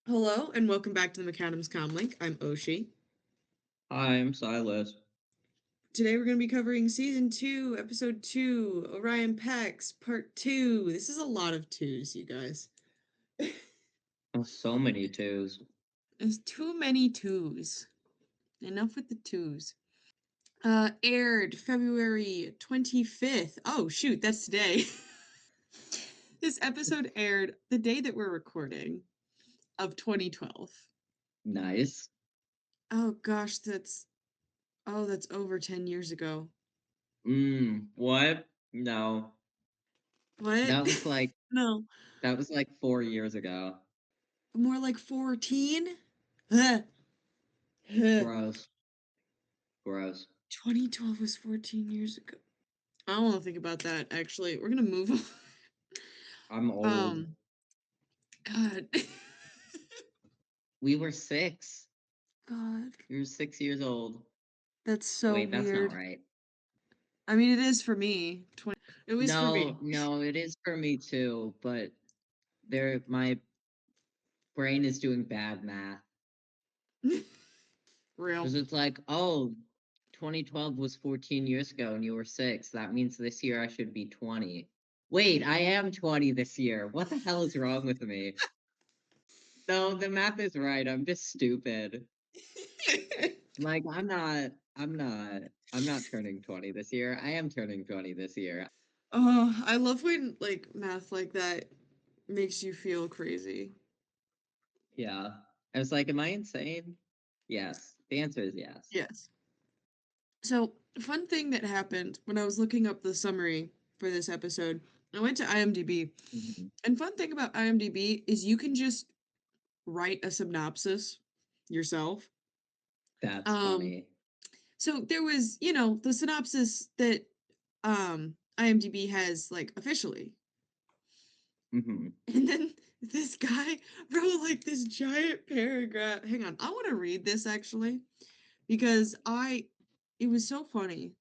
Hello and welcome back to the Maccadam's Comlink. I'm Oshi. I'm Silas. Today we're going to be covering Season 2, Episode 2, Orion Pax, Part 2. This is a lot of twos, you guys. Oh, so many twos. There's too many twos. Enough with the twos. Aired February 25th. Oh, shoot, that's today. This episode aired the day that we're recording of 2012. Nice. Oh gosh, that's over 10 years ago. What? No. What? That was like No, that was like 4 years ago. more like 14? Gross. Gross. 2012 was 14 years ago. I don't want to think about that, actually. We're going to move on. I'm old. God. We were 6. God. We were 6 years old. That's so Wait, that's not weird. right. I mean, it is for me. It was for No, me. no, it is for me too, but my brain is doing bad math. Real. Because it's like, oh, 2012 was 14 years ago and you were 6. That means this year I should be 20. Wait, I am 20 this year. What the hell is wrong with me? No, the math is right. I'm just stupid. Like, I'm not turning 20 this year. I am turning 20 this year. Oh, I love when, like, math like that makes you feel crazy. Yeah. I was like, am I insane? Yes. The answer is yes. Yes. So, fun thing that happened when I was looking up the summary for this episode, I went to IMDb. Mhm. And fun thing about IMDb is you can just write a synopsis yourself. That's Um, funny. so there was, the synopsis that IMDb has like officially. Hmm. And then this guy wrote like this giant paragraph. Hang on, I want to read this actually because it was so funny.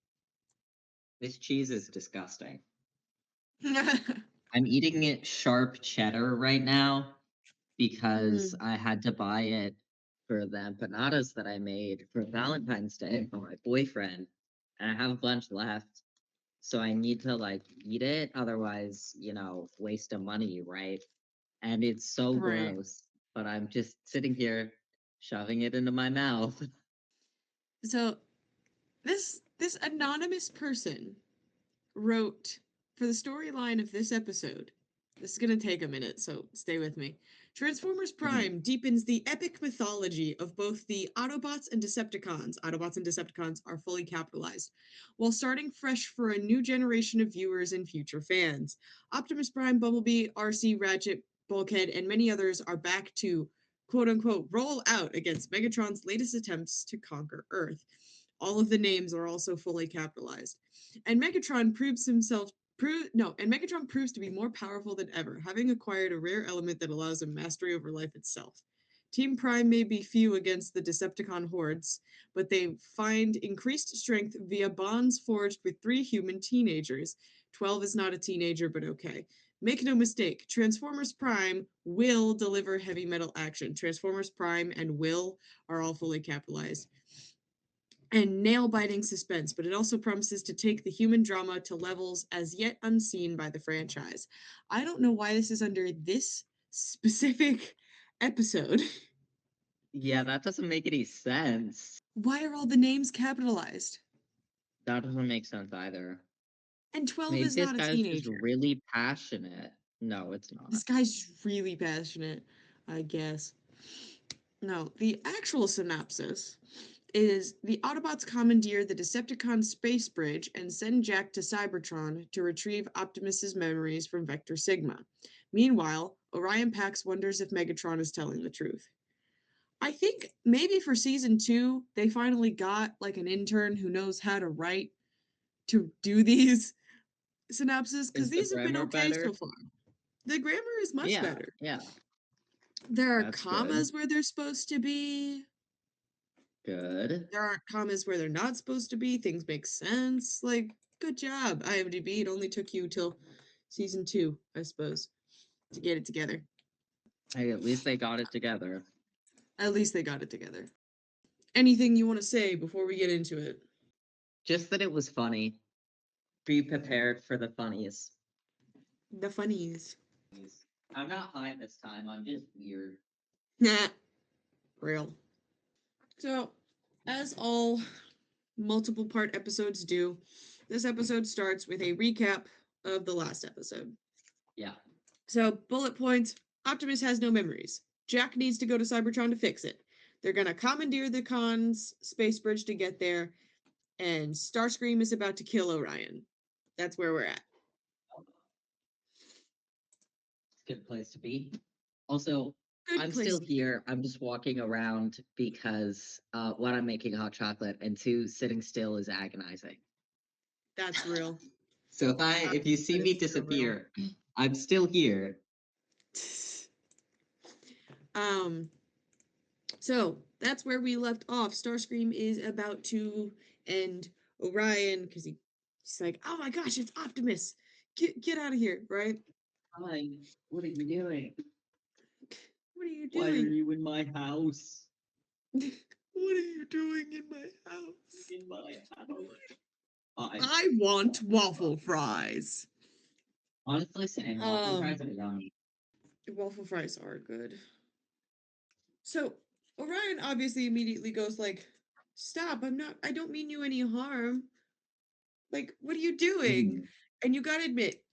This cheese is disgusting. Mm. I'm eating it sharp cheddar right now because I had to buy it for the empanadas that I made for Valentine's Day for my boyfriend. And I have a bunch left. So I need to like eat it, otherwise, waste of money, right? And it's so Right. gross. But I'm just sitting here shoving it into my mouth. So this anonymous person wrote for the storyline of this episode. This is going to take a minute, so stay with me. Transformers Mhm. Prime deepens the epic mythology of both the Autobots and Decepticons. Autobots and Decepticons are fully capitalized, while starting fresh for a new generation of viewers and future fans. Optimus Prime, Bumblebee, RC, Ratchet, Bulkhead, and many others are back to quote unquote roll out against Megatron's latest attempts to conquer Earth. All of the names are also fully capitalized. And Megatron proves himself and Megatron proves to be more powerful than ever, having acquired a rare element that allows him mastery over life itself. Team Prime may be few against the Decepticon hordes, but they find increased strength via bonds forged with three human teenagers. 12 is not a teenager, but okay. Make no mistake, Transformers Prime will deliver heavy metal action. Transformers Prime and will are all fully capitalized and nail biting suspense, but it also promises to take the human drama to levels as yet unseen by the franchise. I don't know why this is under this specific episode. Yeah, that doesn't make any sense. Why are all the names capitalized? That doesn't make sense either. And 12 Maybe is this not a guy's just teenager. really passionate. No, it's This not. guy's really passionate, I guess. No, the actual synopsis is the Autobots commandeer the Decepticon space bridge and send Jack to Cybertron to retrieve Optimus's memories from Vector Sigma. Meanwhile, Orion Pax wonders if Megatron is telling the truth. I think maybe for season 2, they finally got like an intern who knows how to write to do these synopses because Is the these have been grammar okay so better? far. The grammar is much Yeah, better. yeah. There are That's good. commas where they're supposed to be. Good. There aren't commas where they're not supposed to be. Things make sense. Like, good job, IMDb. It only took you till season 2, I suppose, to get it together. Hey, at least they got it together. At least they got it together. Anything you want to say before we get into it? Just that it was funny. Be prepared for the funnies. The funnies. I'm not high this time. I'm just weird. Nah, real. So, as all multiple part episodes do, this episode starts with a recap of the last episode. Yeah. So, bullet points: Optimus has no memories. Jack needs to go to Cybertron to fix it. They're going to commandeer the Khan's space bridge to get there, and Starscream is about to kill Orion. That's where we're at. Good place to be. Also, Good I'm place still to be. here. I'm just walking around because one, I'm making hot chocolate, and two, sitting still is agonizing. That's real. So if you see That me is so real. disappear, I'm still here. um, so that's where we left off. Starscream is about to end Orion because he's like, "Oh my gosh, it's Optimus! Get out of here!" Right? Hi, what are you doing? What are you Why are doing? you in my house? What are you doing in my house? In my house. Hi. I want waffle fries. Honestly, saying waffle fries are yummy. Waffle fries are good. So Orion obviously immediately goes like, "Stop! I don't mean you any harm. Like, what are you doing?" Mhm. And you gotta admit,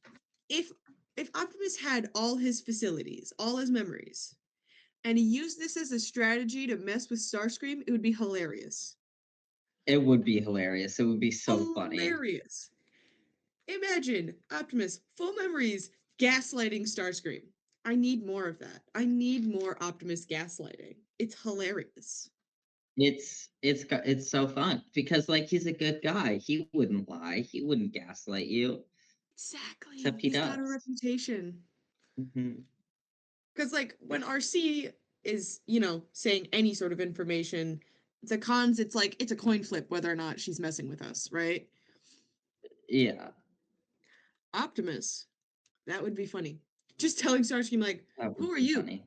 if if Optimus had all his facilities, all his memories, and he used this as a strategy to mess with Starscream, it would be hilarious. It would be hilarious. It would be so funny. Hilarious. Imagine Optimus, full memories, gaslighting Starscream. I need more of that. I need more Optimus gaslighting. It's hilarious. It's so fun because like he's a good guy. He wouldn't lie. He wouldn't gaslight you. Exactly. Except he He's got a does. reputation. Hmm. Because, like, when RC is, saying any sort of information, the cons, it's like, it's a coin flip whether or not she's messing with us, right? Yeah, Optimus, that would be funny. Just telling Starscream, like, that who would are be you? funny.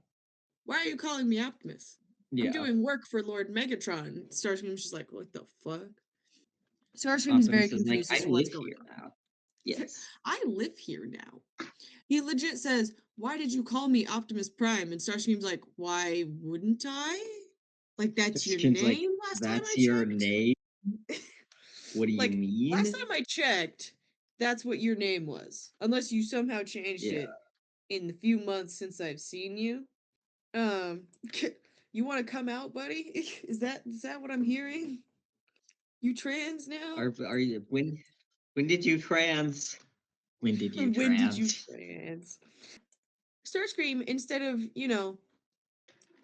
Why are you calling me Optimus? I'm Yeah, doing work for Lord Megatron. Starscream's just like, what the fuck? Starscream is very Optimus is like, confused I as to what's live going here on. now. Yes, I live here now. He legit says, "Why did you call me Optimus Prime?" And Starscream's like, "Why wouldn't I? Like, that's your seems like name last time I that's your checked?" name. What do you Like, last mean? time I checked, that's what your name was. Unless you somehow changed Yeah, it in the few months since I've seen you. Um, you want to come out, buddy? Is that what I'm hearing? You trans now? are you when did you trans? When did you When did you trans? trans? Starscream, instead of,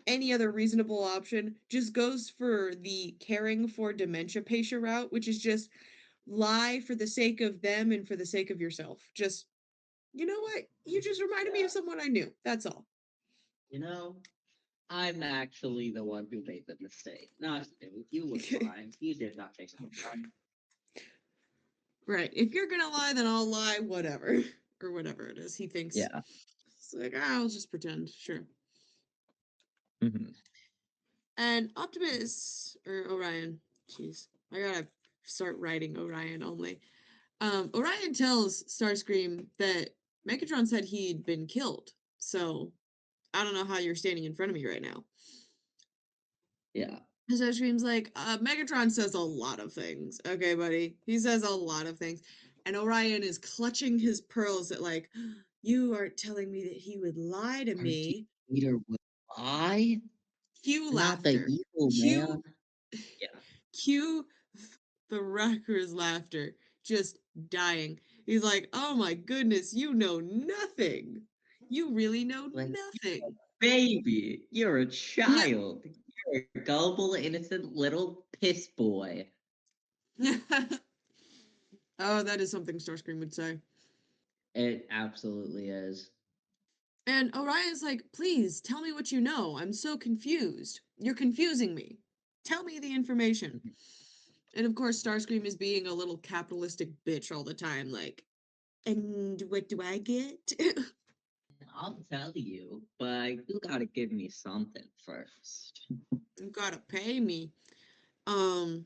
any other reasonable option, just goes for the caring for dementia patient route, which is just lie for the sake of them and for the sake of yourself. Just, you know what? You just reminded me Yeah, of someone I knew. That's all. you know, I'm actually the one who made the mistake. Not you. You were fine. You did not take the fun. Right. If you're gonna lie, then I'll lie, whatever. Or whatever it is he thinks. Yeah. It's like, I'll just pretend, sure. Hmm. And Optimus, or Orion, jeez, I gotta start writing Orion only. Orion tells Starscream that Megatron said he'd been killed, so I don't know how you're standing in front of me right now. Yeah. And Starscream's like, Megatron says a lot of things. Okay, buddy. He says a lot of things. And Orion is clutching his pearls at like, you are telling me that he would lie to Our me. leader would lie. Cue Not the laughter. evil Cue man. Yeah. Cue the Wrecker's laughter, just dying. He's like, "Oh my goodness, you know nothing. You really know Like, nothing." baby, you're a No. child. You're a gullible, innocent little piss boy. Oh, that is something Starscream would say. It absolutely is. And Orion's like, "Please tell me what you know. I'm so confused. You're confusing me. Tell me the information." Mhm. And of course, Starscream is being a little capitalistic bitch all the time, like, "And what do I get?" I'll tell you, but you gotta give me something first. You gotta pay me. Um,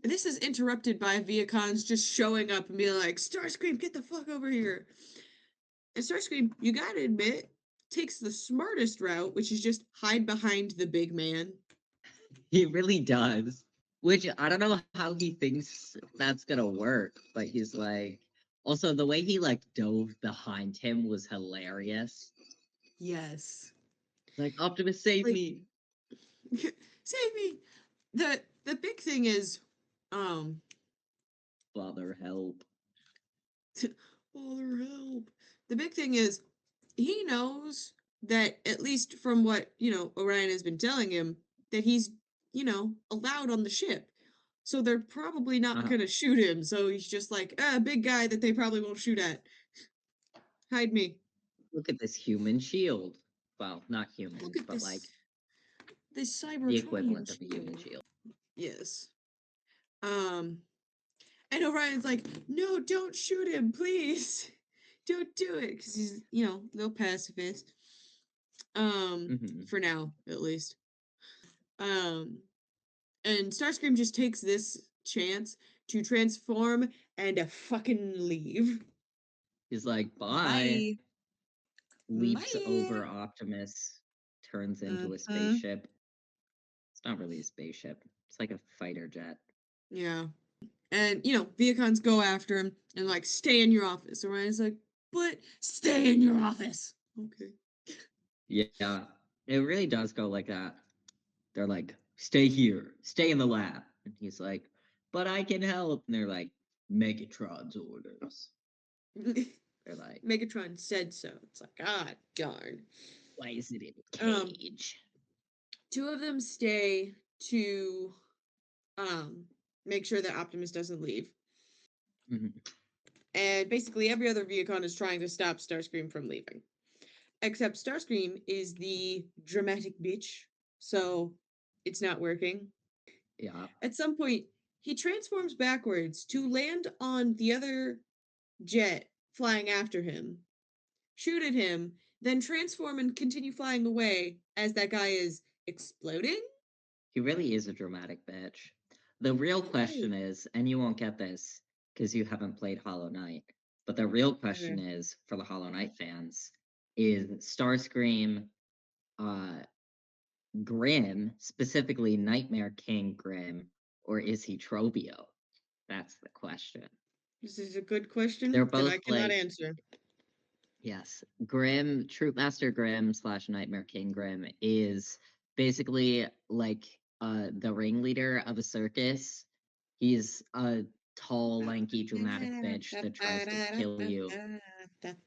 this is interrupted by Viacons just showing up and being like, Starscream, get the fuck over here. And Starscream, you gotta admit, takes the smartest route, which is just hide behind the big man. He really does. Which I don't know how he thinks that's gonna work, but he's like, also the way he like dove behind him was hilarious. Yes. Like, Optimus, save Like, me. save me. The big thing is, um, Father, help. Father help. The big thing is he knows that at least from what, Orion has been telling him, that he's, allowed on the ship. So they're probably not Uh-huh. gonna shoot him. So he's just like, big guy that they probably won't shoot at. Hide me. Look at this human shield. Well, not Look human, at but like this the Cybertronian equivalent of a human shield. shield. Yes. Um and Orion's like, no, don't shoot him, please. Don't do it. Because he's, a little pacifist. Hmm. For now, at least. Um, and Starscream just takes this chance to transform and fucking leave. He's like, bye. Bye. Leaps Bye. over Optimus, turns into a Mm-hmm. spaceship. It's not really a spaceship. It's like a fighter jet. Yeah. And, Viacons go after him and, like, stay in your office. Orion's like, but stay in your office. Okay. Yeah, it really does go like that. They're like, stay here, stay in the lab. And he's like, but I can help. And they're like, Megatron's orders. They're like, Megatron said so. It's like, darn. why is it in a Um, cage? two of them stay to um make sure that Optimus doesn't leave. Mhm. And basically every other Viacon is trying to stop Starscream from leaving. Except Starscream is the dramatic bitch, so it's not working. Yeah, At some point, he transforms backwards to land on the other jet flying after him, shoot at him, then transform and continue flying away as that guy is exploding. he really is a dramatic bitch. The real question is, and you won't get this because you haven't played Hollow Knight, but the real question Okay. is for the Hollow Knight fans, is Starscream uh Grim, specifically Nightmare King Grim, or is he Trobio? That's the question. This is a good They're question that both I cannot like, answer. yes, Grim, Troop Master Grim slash Nightmare King Grim is basically like the ringleader of a circus. He's a tall, lanky, dramatic bitch that tries to kill you.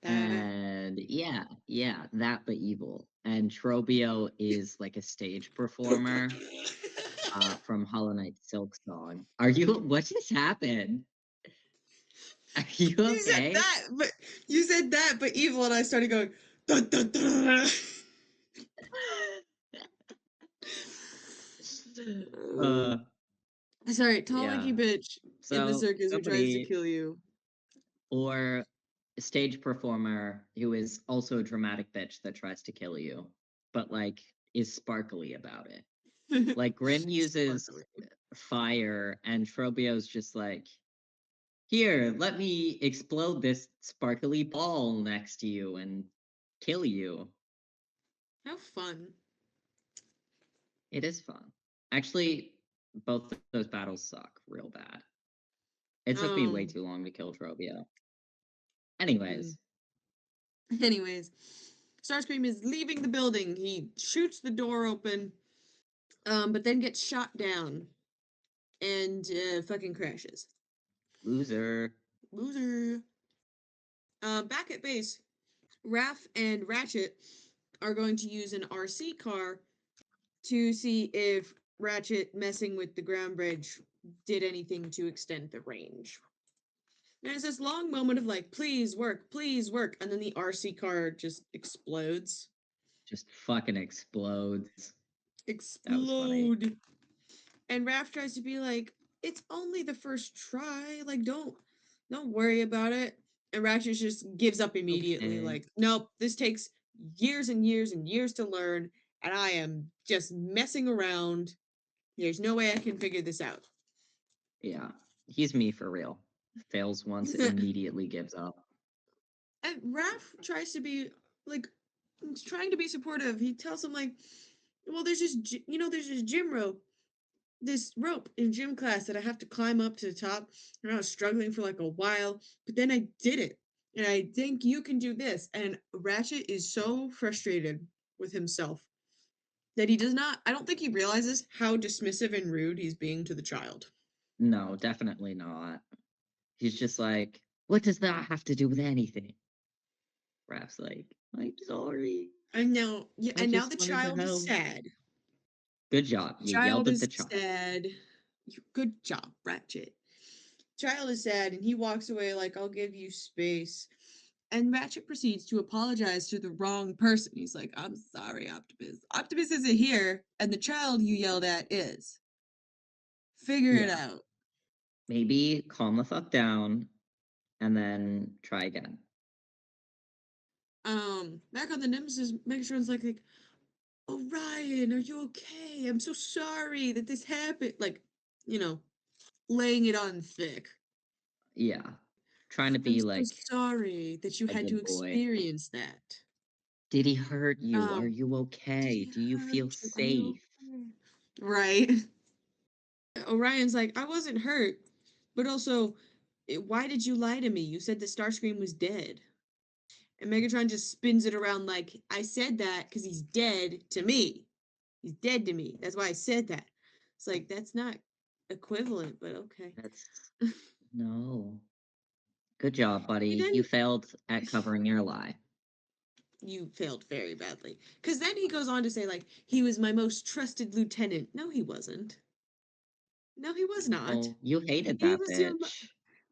And yeah, that but evil. And Trobio is like a stage performer from Hollow Knight Silk Song. Are you? What just happened? Are you You said okay? that, but evil, and I started going. Dun, dun, dun. uh, Sorry, tall yeah. lanky bitch in the So circus who tries to somebody kill you. or a stage performer who is also a dramatic bitch that tries to kill you, but like is sparkly about it. Like Grim uses Sparkly. fire, and Trobio's just like, here, let me explode this sparkly ball next to you and kill you. How fun. It is fun. Actually, both of those battles suck real bad. It took me way Um. too long to kill Trobio. hmm. Anyways, Anyways, Starscream is leaving the building. He shoots the door open, but then gets shot down and fucking crashes. loser. Loser. Back at base, Raph and Ratchet are going to use an RC car to see if Ratchet messing with the ground bridge did anything to extend the range. And it's this long moment of like, please work. And then the RC car just explodes. Just fucking explodes. That was funny. Explode. And Raph tries to be like, it's only the first try. Like, don't worry about it. And Ratchet just gives up immediately, Okay. like, nope, this takes years and years and years to learn, and I am just messing around. There's no way I can figure this out. Yeah. He's me for real. Fails once, And immediately gives up. Raph tries to be like he's trying to be supportive. He tells him like, well, there's this there's this this rope in gym class that I have to climb up to the top. And I was struggling for like a while, but then I did it. And I think you can do this. And Ratchet is so frustrated with himself that he does not, I don't think he realizes how dismissive and rude he's being to the child. No, definitely not. He's just like, what does that have to do with anything? Raph's like, I'm sorry. I And now just the wanted to child is help. sad. Good job. The You child yelled at the is child. sad. Good job, Ratchet. Child is sad and he walks away like, I'll give you space. And Ratchet proceeds to apologize to the wrong person. He's like, I'm sorry, Optimus. Optimus isn't here, and the child you yelled at is. Figure it Yeah. out. Maybe calm the fuck down and then try again. Back on the Nemesis, Megatron's like, Orion, are you okay? I'm so sorry that this happened. Like, you know, laying it on thick. Yeah. Trying to I'm be so like sorry that you a had to good boy. experience that. Did he hurt you? Are Um, you did okay? he Do you hurt feel you? Are you safe? okay? Right. Orion's like, I wasn't hurt, but also, why did you lie to me? You said that Starscream was dead. And Megatron just spins it around like, I said that because he's dead to me. He's dead to me. That's why I said that. It's like, that's not equivalent, but okay. That's no. Good job, He buddy. You then, failed at covering your lie. you failed very badly. Because then he goes on to say, like, he was my most trusted lieutenant. No, he wasn't. No, he was not. Oh, you hated He that was your, bitch.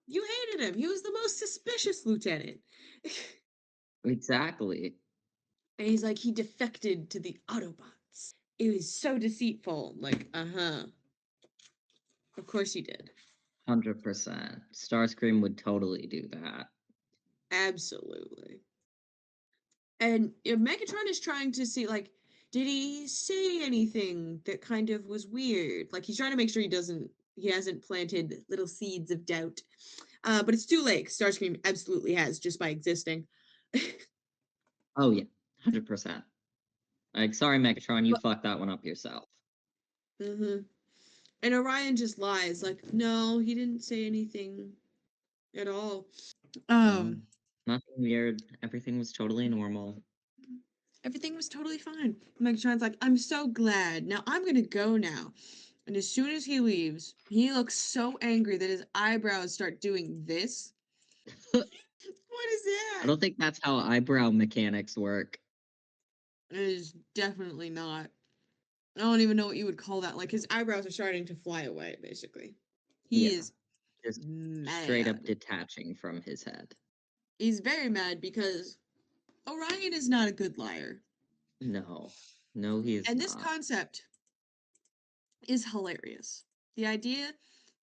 you hated him. He was the most suspicious lieutenant. Exactly. And he's like, he defected to the Autobots. It was so deceitful. Like, uh-huh. Of course he did. 100%. Starscream would totally do that. Absolutely. And Megatron is trying to see, like, did he say anything that kind of was weird? Like, he's trying to make sure he hasn't planted little seeds of doubt. But it's too late. Starscream absolutely has, just by existing. Oh, yeah. 100%. Like, sorry, Megatron, you But, fucked that one up yourself. mm-hmm. And Orion just lies, like, no, he didn't say anything at all. No, Um, nothing weird. Everything was totally normal. Everything was totally fine. Megatron's like, I'm so glad. Now I'm gonna go now. And as soon as he leaves, he looks so angry that his eyebrows start doing this. What is I that? don't think that's how eyebrow mechanics work. It is definitely not. I don't even know what you would call that. Like his eyebrows are starting to fly away, basically. He Yeah, is just straight up mad. detaching from his head. He's very mad because Orion is not a good liar. No, no, he is And this not. concept is hilarious. The idea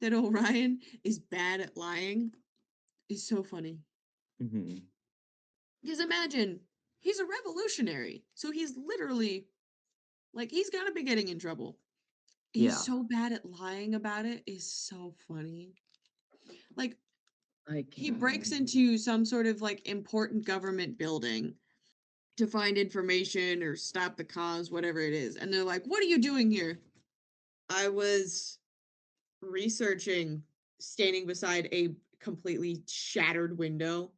that Orion is bad at lying is so funny. Hmm. Because imagine, he's a revolutionary. So he's literally, like, he's gotta be getting in trouble. He's Yeah, so bad at lying about it is so funny. Like, like, he breaks into some sort of, like, important government building to find information or stop the cause, whatever it is. And they're like, what are you doing here? I was researching, standing beside a completely shattered window.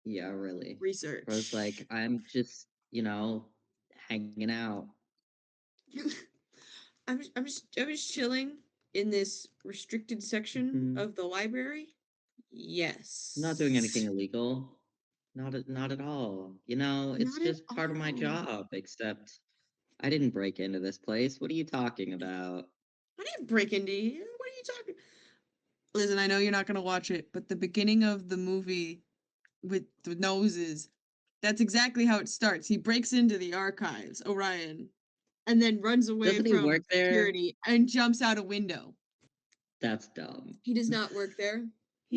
yeah, really. I was like, Research. I'm just, hanging out. I was chilling in this restricted section Hmm. of the library. Not doing anything Yes. illegal. Not at all. It's Not at just part of my all. job, except I didn't break into this place. What are you talking about? I didn't break into you. What are you talking? Listen, I know you're not gonna watch it, but the beginning of the movie with the noses, that's exactly how it starts. He breaks into the archives, Orion, and then runs away Doesn't he from work there? security and jumps out a window. That's dumb. He does not work there.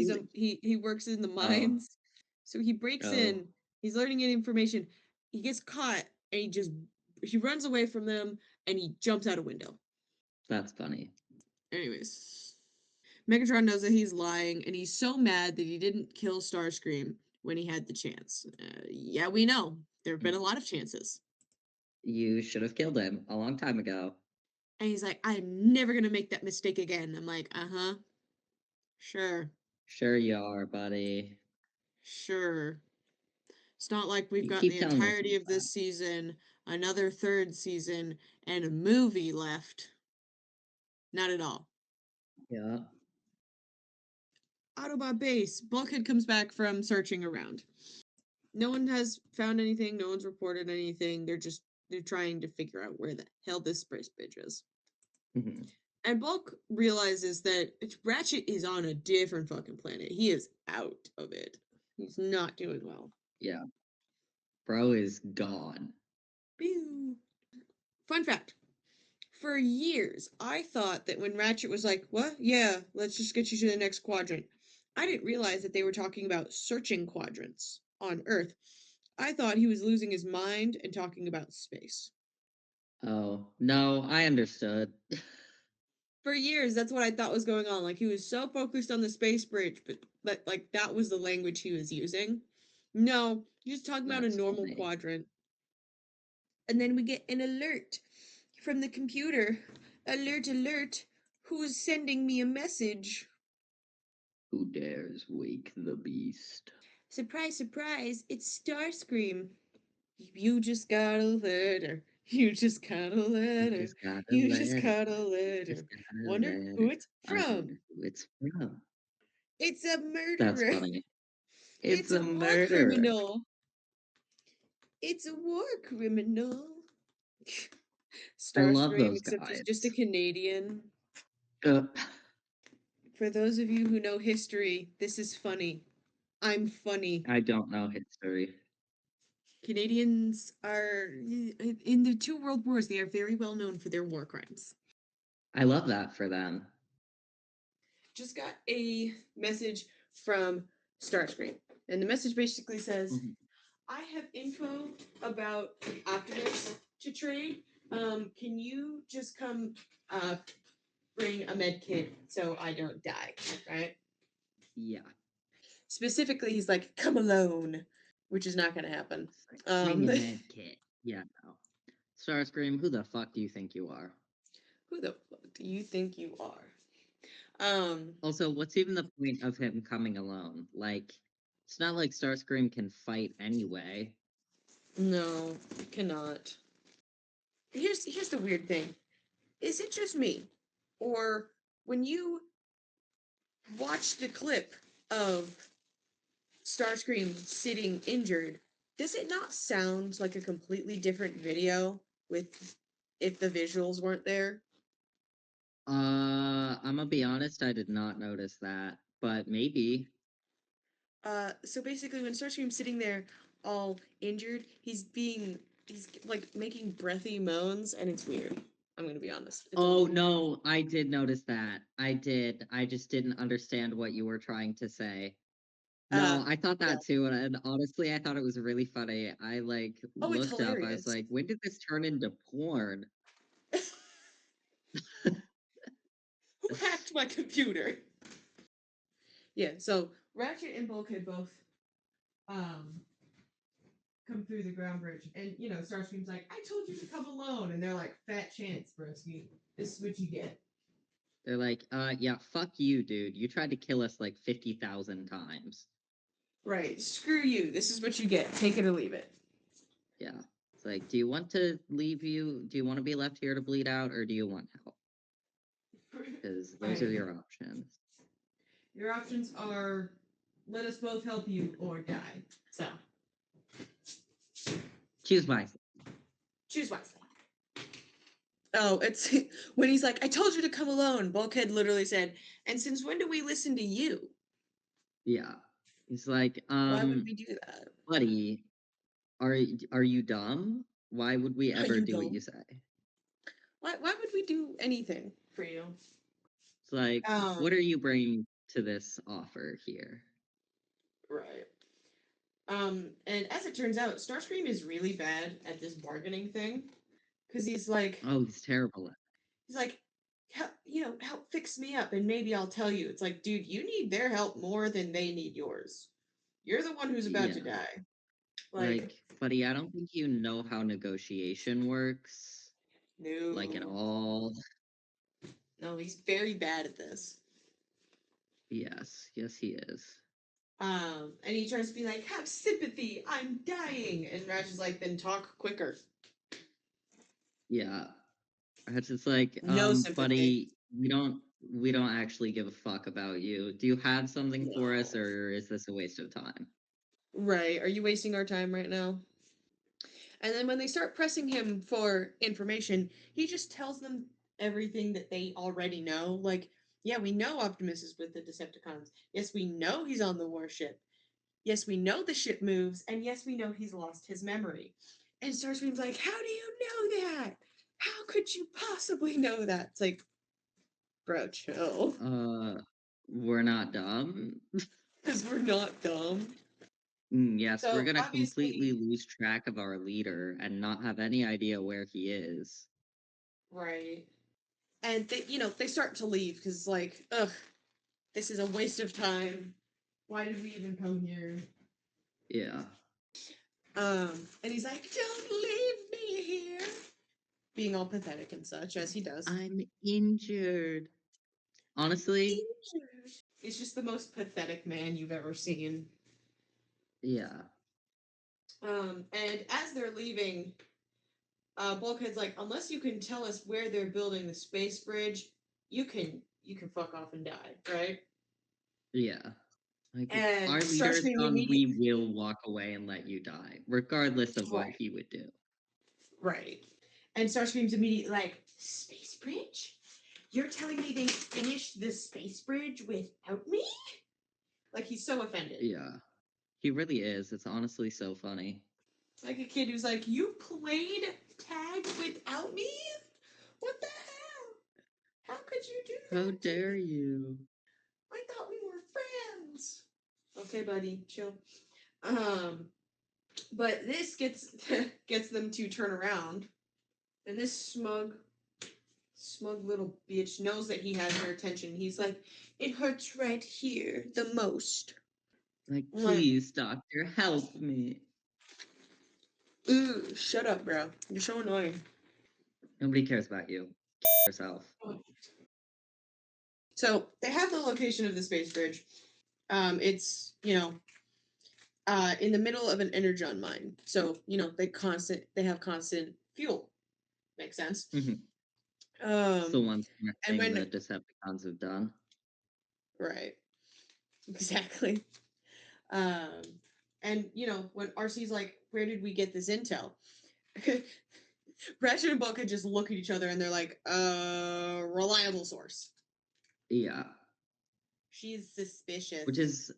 he works in the Oh, mines. So he breaks oh, in, he's learning any information. He gets caught and he runs away from them and he jumps out a window. that's funny. Anyways, Megatron knows that he's lying and he's so mad that he didn't kill Starscream when he had the chance. Yeah, we know. There have been a lot of chances. You should have killed him a long time ago. And he's like, I'm never gonna make that mistake again. I'm like, uh-huh. Sure. Sure you are, buddy. Sure. It's not like we've You got keep the telling entirety yourself of that. this season, another third season, and a movie left. Not at all. Yeah. Autobot base. Bulkhead comes back from searching around. No one has found anything. No one's reported anything. They're trying to figure out where the hell this space bridge is. Mhm. And Bulk realizes that Ratchet is on a different fucking planet. He is out of it. He's not doing well. Yeah. Bro is gone. Pew. Fun fact. For years, I thought that when Ratchet was like, "What? Yeah, let's just get you to the next quadrant." I didn't realize that they were talking about searching quadrants on Earth. I thought he was losing his mind and talking about space. Oh, no, I understood. For years, that's what I thought was going on. Like he was so focused on the space bridge, but like that was the language he was using. No, he's talking about a That's normal funny. quadrant. And then we get an alert from the computer. Alert, alert. Who's sending me a message? Who dares wake the beast? Surprise, surprise, it's Starscream. You just got a letter. You just got a I letter. just got a You just letter. got a Just letter. got a Wonder who letter. it's I wonder from. who it's from. It's a That's murderer. funny. It's It's a a war murderer. criminal. It's a war criminal. I love Starscream, those except he's just a guys. Canadian. Uh, For those of you who know history, this is funny. I'm funny. I don't know history. Canadians are in the two world wars. They are very well known for their war crimes. I love that for them. Just got a message from Starscream, and the message basically says, Mhm. "I have info about Optimus to trade. Can you just come bring a med kit so I don't die?" Right? Yeah. Specifically, he's like, "Come alone," which is not going to happen. It's like, bring Um, a med kit. Yeah, no. Starscream, who the fuck do you think you are? who the fuck do you think you are? Um, Also, what's even the point of him coming alone? Like, it's not like Starscream can fight anyway. no, cannot. Here's the weird thing. Is it just me, or when you watch the clip of Starscream sitting injured, does it not sound like a completely different video with if the visuals weren't there? I'm gonna be honest, I did not notice that, but maybe. So basically, when Starscream's sitting there all injured, he's like making breathy moans, and it's weird. I'm gonna be honest. It's a Oh little weird. no, I did notice that. I did. I just didn't understand what you were trying to say. Uh, No, I thought yeah. that too, and honestly, I thought it was really funny. I like Oh, it's looked up. I was hilarious. like, when did this turn into porn? Who hacked my computer? Yeah. So Ratchet and Bulkhead both um come through the ground bridge, and Starscream's like, "I told you to come alone," and they're like, "Fat chance, broski. This is what you get." They're like, yeah, fuck you, dude. You tried to kill us like 50,000 times. Right. Screw you. This is what you get. Take it or leave it. Yeah. It's like, do you want to leave you? Do you want to be left here to bleed out, or do you want help? Because those are Right. your options. Your options are let us both help you or die. So Choose wisely. choose wisely. Oh, it's when he's like, "I told you to come alone." Bulkhead literally said, "And since when do we listen to you? Yeah. He's like, Why would we do that? buddy, are you dumb? Why would we Are ever you do what you dumb? say? Why would we do anything for you?" It's like, what Um, are you bringing to this offer here. Right. And as it turns out, Starscream is really bad at this bargaining thing because Oh, he's terrible at he's like, help fix me up, and maybe I'll tell you. It's like, dude, you need their help more than they need yours. You're the one who's it. about to Yeah. die. Like, Like, buddy, I don't think you know how negotiation works, like at no, all. no, he's very bad at this. Yes, yes, he is. And he tries to be like, have sympathy, I'm dying, and Raj is like, then talk quicker. Yeah. It's just like, No sympathy. buddy, we don't actually give a fuck about you. Do you have something for us, No. or is this a waste of time? Right. Are you wasting our time right now? And then when they start pressing him for information, he just tells them everything that they already know. Like, yeah, we know Optimus is with the Decepticons. Yes, we know he's on the warship. Yes, we know the ship moves. And yes, we know he's lost his memory. And Starscream's like, how do you know that? How could you possibly know that? It's like, bro, chill. We're not dumb. Because we're not dumb. Yes, we're So gonna completely obviously, lose track of our leader and not have any idea where he is. right. And they start to leave because it's like, ugh, this is a waste of time. Why did we even come here? Yeah. And he's like, don't leave me here. Being all pathetic and such, as he does. I'm injured. Honestly, He's just the most pathetic man you've ever seen. yeah. And as they're leaving, Bulkhead's like, unless you can tell us where they're building the space bridge, you can fuck off and die, right? Yeah. Like, if And our leader is Starscream gone, immediately, we will walk away and let you die, regardless of what right, he would do. right. And Starscream's immediately like, space bridge? You're telling me they finished the space bridge without me? Like he's so offended. Yeah. He really is. It's honestly so funny. Like a kid who's like, you played tag without me? What the hell? How could you do How that to dare me? you? I thought we were friends. Okay, buddy, chill. Um, but this gets gets them to turn around, and this smug little bitch knows that he has her attention. He's like, it hurts right here the most. Like, I'm like, please, doctor, help me. ooh, shut up, bro. You're so annoying. Nobody cares about you. Yourself. So they have the location of the space bridge. It's in the middle of an energon mine. So they have constant fuel. Makes sense. Mhm. It's the Um, one smart and thing when the Decepticons have done. right, exactly. Um, and when RC's like, "Where did we get this intel?" Ratchet and Bulkhead just look at each other and they're like, reliable source." Yeah. She's suspicious. Which is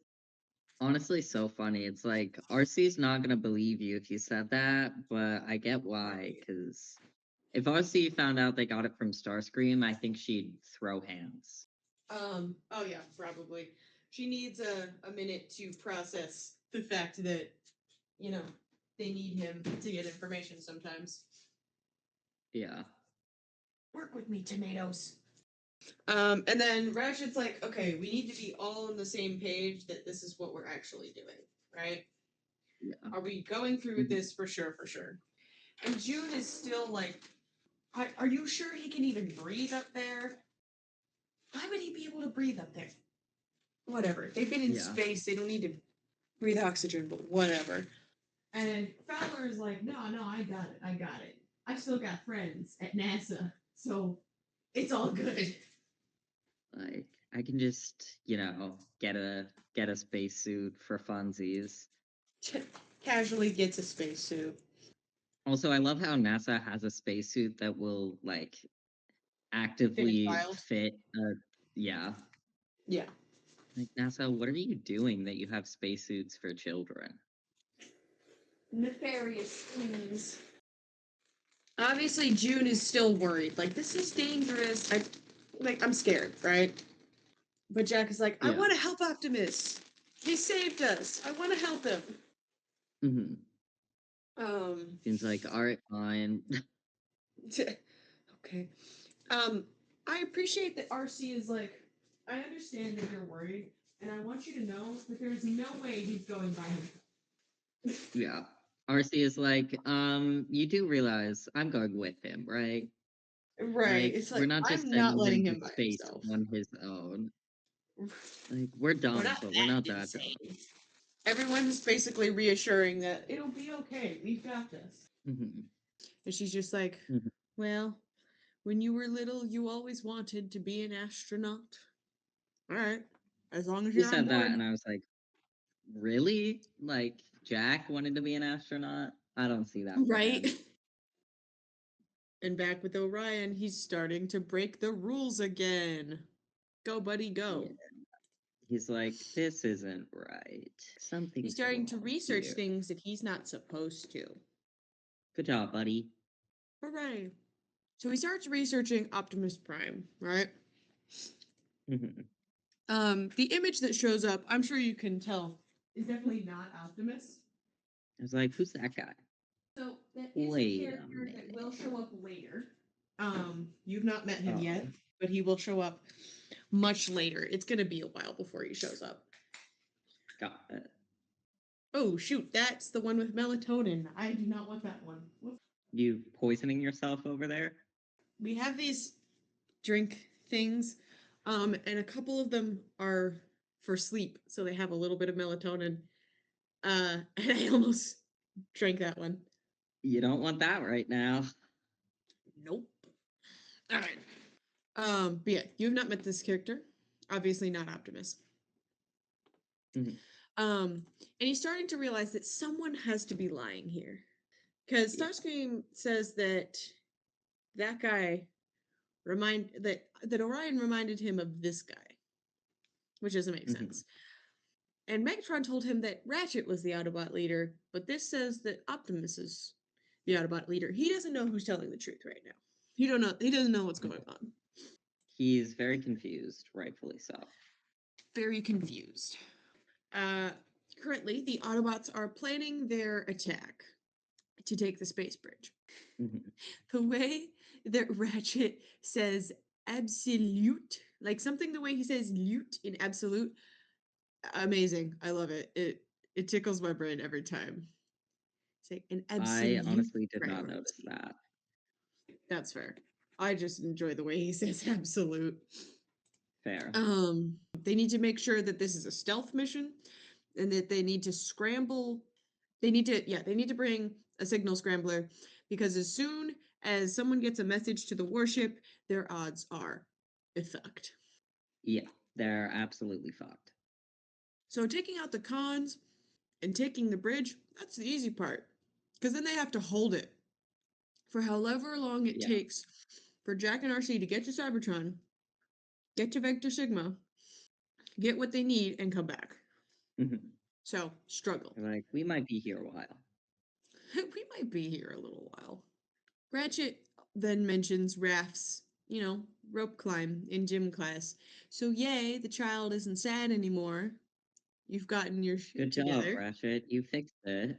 honestly so funny. It's like, RC's not gonna believe you if you said that, but I get why, Right. because if RC found out they got it from Starscream, I think she'd throw hands. Oh yeah, probably. She needs a minute to process the fact that, you know, they need him to get information sometimes. Yeah. Work with me, tomatoes. And then Ratchet's like, okay, we need to be all on the same page that this is what we're actually doing, right? Yeah. Are we going through with Mhm. this for sure, for sure? And June is still like, are you sure he can even breathe up there? Why would he be able to breathe up there? Whatever. They've been in Yeah. space. They don't need to breathe oxygen, but whatever. And Fowler is like, no, I got it. I got it. I've still got friends at NASA, so it's all good. Like, I can just, get a spacesuit for funsies. Casually gets a spacesuit. Also, I love how NASA has a spacesuit that will like Fit a actively child. fit yeah. Yeah. Like, NASA, what are you doing that you have spacesuits for children? Nefarious things. Obviously, June is still worried. Like, this is dangerous. I'm scared, right? But Jack is like, I Yeah. want to help Optimus. He saved us. I want to help him. Hmm. Um, Seems like, all right, fine. okay. I appreciate that RC is like, I understand that you're worried, and I want you to know that there's no way he's going by himself. Yeah. RC is like, you do realize I'm going with him, right? Right. Like, It's we're like, not just I'm not sending him letting to him by space himself. on his own. Like, we're We're dumb, not but we're that not that insane. dumb. Everyone's basically reassuring that it'll be okay. We've got this. Hmm. And she's just like, Hmm. well, when you were little, you always wanted to be an astronaut. All right. As long as You you're on said that, board. and I was like, really? Like, Jack wanted to be an astronaut? I don't see that for Right. him. And back with Orion, he's starting to break the rules again. Go, buddy, Yeah. go. He's like, this isn't right. He's Something's starting to wrong research here. things that he's not supposed to. Good job, buddy. Hooray. So he starts researching Optimus Prime, right? Hmm. The image that shows up, I'm sure you can tell, is definitely not Optimus. I was like, who's that guy? So that is a Wait a character that will minute. show up later. You've not met him yet, Oh, but he will show up much later. It's gonna be a while before he shows up. got it. Oh shoot, that's the one with melatonin. I do not want that one. You poisoning yourself over there? We have these drink things, and a couple of them are for sleep, so they have a little bit of melatonin. And I almost drank that one. You don't want that right now. Nope. All right. But yeah, you've not met this character. Obviously not Optimus. Mhm. And he's starting to realize that someone has to be lying here. Because Yeah. Starscream says that that guy that Orion reminded him of this guy, which doesn't make Hmm. sense. And Megatron told him that Ratchet was the Autobot leader, but this says that Optimus is the Autobot leader. He doesn't know who's telling the truth right now. He don't know. He doesn't know what's going on. He's very confused, rightfully so. Very confused. Uh, Currently, the Autobots are planning their attack to take the space bridge. Hmm. The way that Ratchet says absolute, like something the way he says lute in absolute, amazing. I love it. It tickles my brain every time. It's like an I absolute honestly did not notice priority. that. That's fair. I just enjoy the way he says absolute. Fair. They need to make sure that this is a stealth mission and that they need to scramble. They need to bring a signal scrambler because as soon as someone gets a message to the warship, their odds are fucked. Yeah, they're absolutely fucked. So taking out the cons and taking the bridge, that's the easy part. Because then they have to hold it for however long it Yeah. takes for Jack and RC to get to Cybertron, get to Vector Sigma, get what they need, and come back. Hmm. So, struggle. Like, we might be here a while. We might be here a little while. Ratchet then mentions Raph's, rope climb in gym class. So, yay, the child isn't sad anymore. You've gotten your shit Good job, together. Ratchet. You fixed it.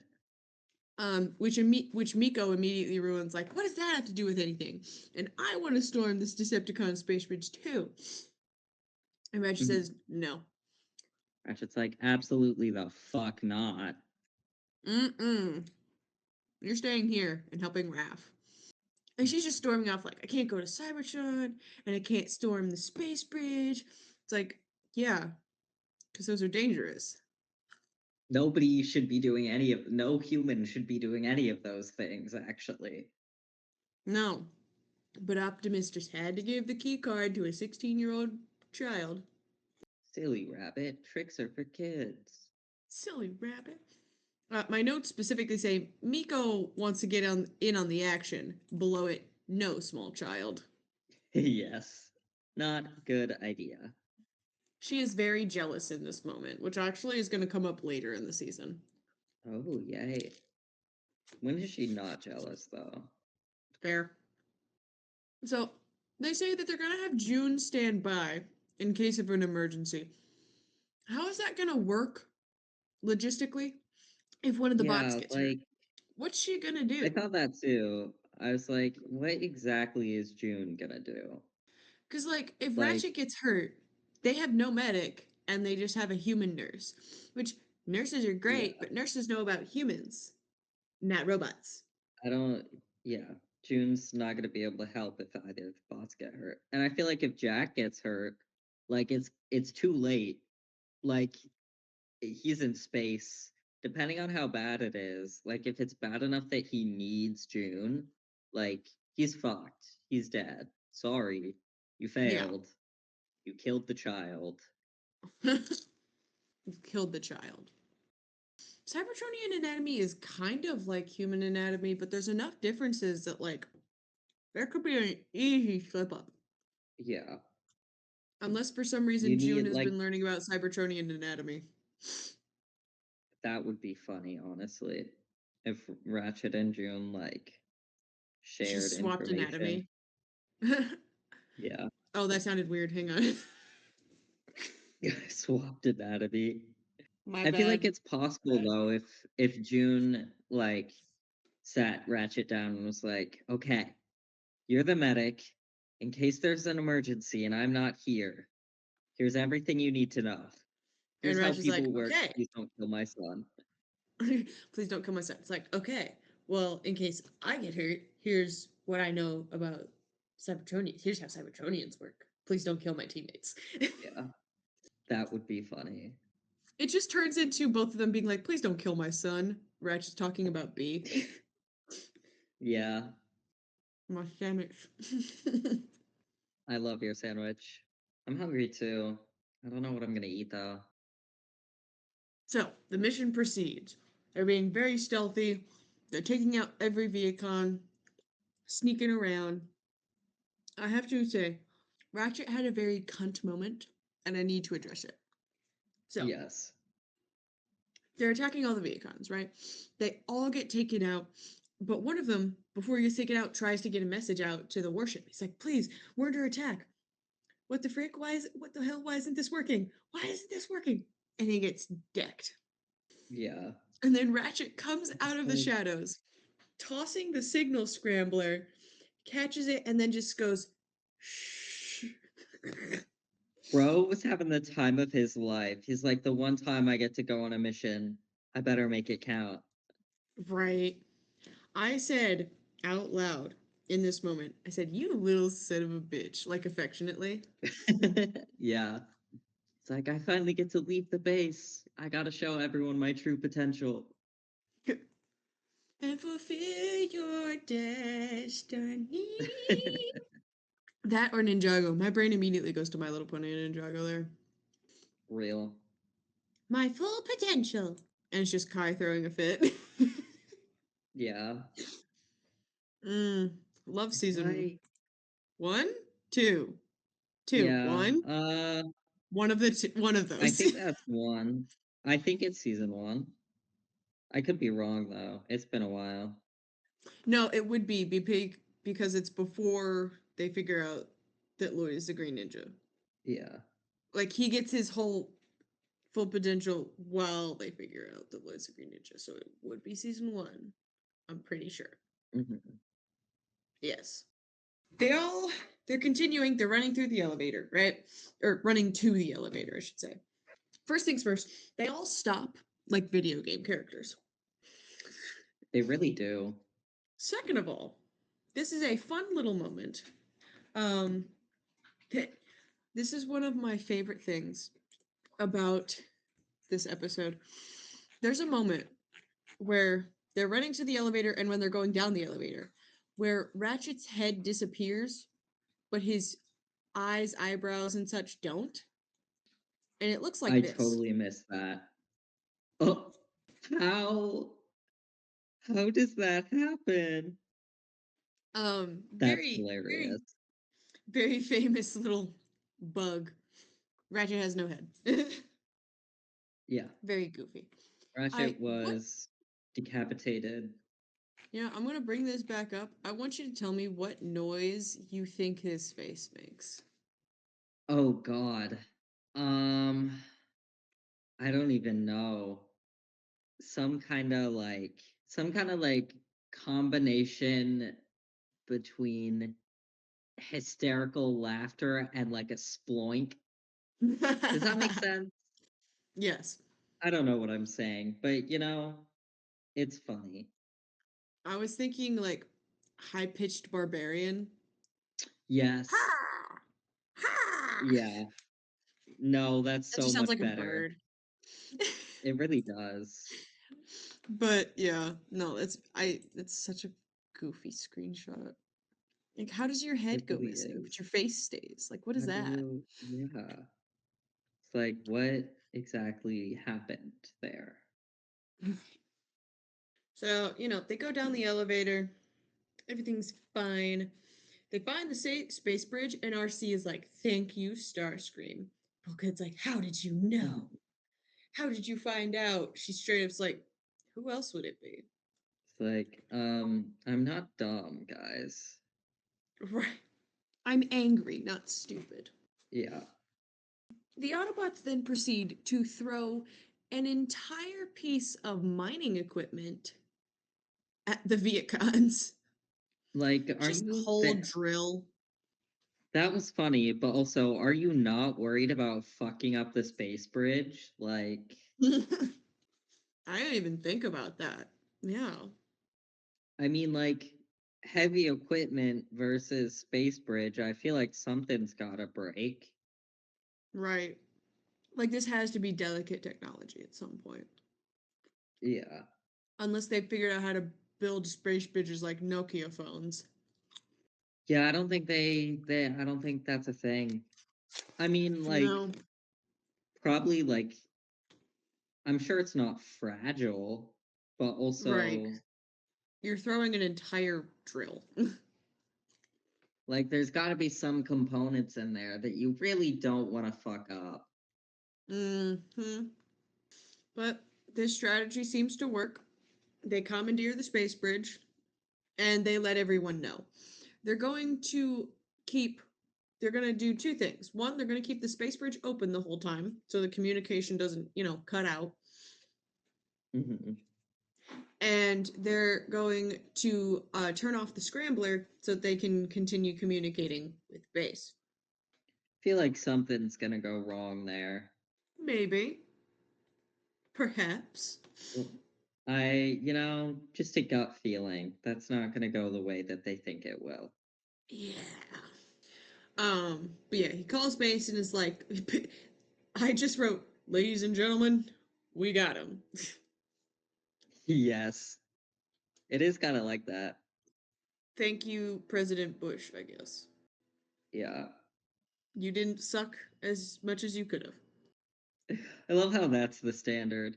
Which Miko immediately ruins. Like, what does that have to do with anything? And I want to storm this Decepticon space bridge too. And Ratchet Hmm. says no. Ratchet's like, absolutely the fuck not. Mm-mm. You're staying here and helping Raph. And she's just storming off like, I can't go to Cybertron and I can't storm the space bridge. It's like, yeah, because those are dangerous. Nobody should be doing any of, no human should be doing any of those things, actually. No. But Optimus just had to give the key card to a 16-year-old child. Silly rabbit. Tricks are for kids. Silly rabbit. My notes specifically say Miko wants to get in on the action. Below it, no small child. Yes. Not good idea. She is very jealous in this moment, which actually is going to come up later in the season. Oh, yay. When is she not jealous, though? Fair. So they say that they're going to have June stand by in case of an emergency. How is that gonna work logistically if one of the bots Yeah, gets hurt? like What's she gonna I do? thought that too. I was like, what exactly is June gonna do? Because, like, if Like, Ratchet gets hurt, they have no medic and they just have a human nurse, which nurses are yeah, great, but nurses know about humans, not robots. I don't, yeah, June's not gonna be able to help if either of the bots get hurt. And I feel like if Jack gets hurt, like it's too late. Like he's in space. Depending on how bad it is, like if it's bad enough that he needs June, like he's fucked. He's dead. Sorry, you Yeah. failed. You killed the child. Killed the child. Cybertronian anatomy is kind of like human anatomy, but there's enough differences that, like, there could be an easy slip up. Yeah, Unless for some you reason June need has like been learning about Cybertronian anatomy. that would be funny, honestly, if Ratchet and June like shared Just swapped information. anatomy. Yeah, Oh, that sounded weird. Hang on. swapped anatomy. My I feel like bad. it's possible though if June like sat Ratchet down and was like, "Okay, you're the medic. In case there's an emergency and I'm not here, here's everything you need to know. And Here's how Ratchet's like, people work. okay. Please don't kill my son." Please don't kill my son. It's like, okay. Well, in case I get hurt, here's what I know about Cybertronians. Here's how Cybertronians work. Please don't kill my teammates. Yeah, that would be funny. It just turns into both of them being like, please don't kill my son. Ratchet's talking about B. Yeah, My sandwich. I love your sandwich. I'm hungry too. I don't know what I'm gonna eat though. So the mission proceeds. They're being very stealthy. They're taking out every Viacon, sneaking around. I have to say, Ratchet had a very cunt moment, and I need to address it. So Yes. they're attacking all the Viacons, right? They all get taken out, but one of them, before he gets taken out, tries to get a message out to the warship. He's like, "Please, we're under attack. What the frick? What the hell? Why isn't this working? Why isn't this working?" And he gets decked. Yeah. And then Ratchet comes It's out of the like, shadows, tossing the signal scrambler, catches it, and then just goes, shh. bro was having the time of his life. He's like, the one time I get to go on a mission, I better make it count. Right. I said out loud in this moment, I said, "You little son of a bitch," like affectionately. Yeah. It's like, I finally get to leave the base. I gotta show everyone my true potential. And fulfill your destiny. That or Ninjago. My brain immediately goes to My Little Pony and Ninjago there. Real. My full potential. And it's just Kai throwing a fit. Yeah. mm, love It's season like, one, two, two, yeah. one. One of I those. think that's one. I think it's season one. I could be wrong though. It's been a while. No, it would be because it's before they figure out that Lloyd is the Green Ninja. Yeah. Like he gets his whole full potential while they figure out that Lloyd's the Green Ninja. So it would be season one. I'm pretty sure. Hmm. Yes. They all they're continuing, they're running through the elevator, right? Or running to the elevator, I should say. First things first, they all stop like video game characters. They really do. Second of all, this is a fun little moment. Um, this is one of my favorite things about this episode. There's a moment where they're running to the elevator and when they're going down the elevator, where Ratchet's head disappears, but his eyes, eyebrows, and such don't. And it looks like I this. totally missed that. Oh, how how does that happen? That's Very, very, hilarious. very famous little bug. Ratchet has no head. Yeah. Very goofy. I Ratchet what was decapitated. Yeah, I'm gonna bring this back up. I want you to tell me what noise you think his face makes. Oh God. Um, I don't even know. Some kind of like some kind of like combination between hysterical laughter and like a sploink. Does that make sense? Yes. I don't know what I'm saying, but it's funny. I was thinking like high pitched barbarian. Yes. Ha! Ha! Yeah. No, that's That so just sounds much like a better. bird. It really does. But yeah, no, it's such a goofy screenshot. Like, how does your It head go really missing, but is. your face stays? Like, what is How do that? you, yeah. It's like, what exactly happened there? So, they go down the elevator, everything's fine. They find the space bridge, and RC is like, "Thank you, Starscream." Bulkhead's like, "How did you know? Mhm. How did you find out?" She straight up's like, "Who else would it be?" It's like, I'm not dumb, guys. Right. I'm angry, not stupid. Yeah. The Autobots then proceed to throw an entire piece of mining equipment at the Vietcons. Like, are Just a you whole that drill. that was funny, but also, are you not worried about fucking up the space bridge? Like, I didn't even think about that. Yeah, I mean, like, heavy equipment versus space bridge, I feel like something's gotta break. right. Like this has to be delicate technology at some point. Yeah. Unless they figured out how to build space bridges like Nokia phones. Yeah, I don't think I don't think that's a thing. I mean, like, No. probably like I'm sure it's not fragile, but Right. also You're throwing an entire drill. like there's got to be some components in there that you really don't want to fuck up. hmm But this strategy seems to work. They commandeer the space bridge and they let everyone know. They're going to keep they're going to do two things. One, they're going to keep the space bridge open the whole time so the communication doesn't, cut out. Mhm. And they're going to turn off the scrambler so that they can continue communicating with base. Feel like something's gonna go wrong there. Maybe, perhaps. Well, just a gut feeling that's not gonna go the way that they think it will. Yeah. But yeah, he calls base and is like, I just wrote, "Ladies and gentlemen, we got him." Yes, it is kind of like that. Thank you, President Bush, I guess. Yeah, You didn't suck as much as you could have. I love how that's the standard.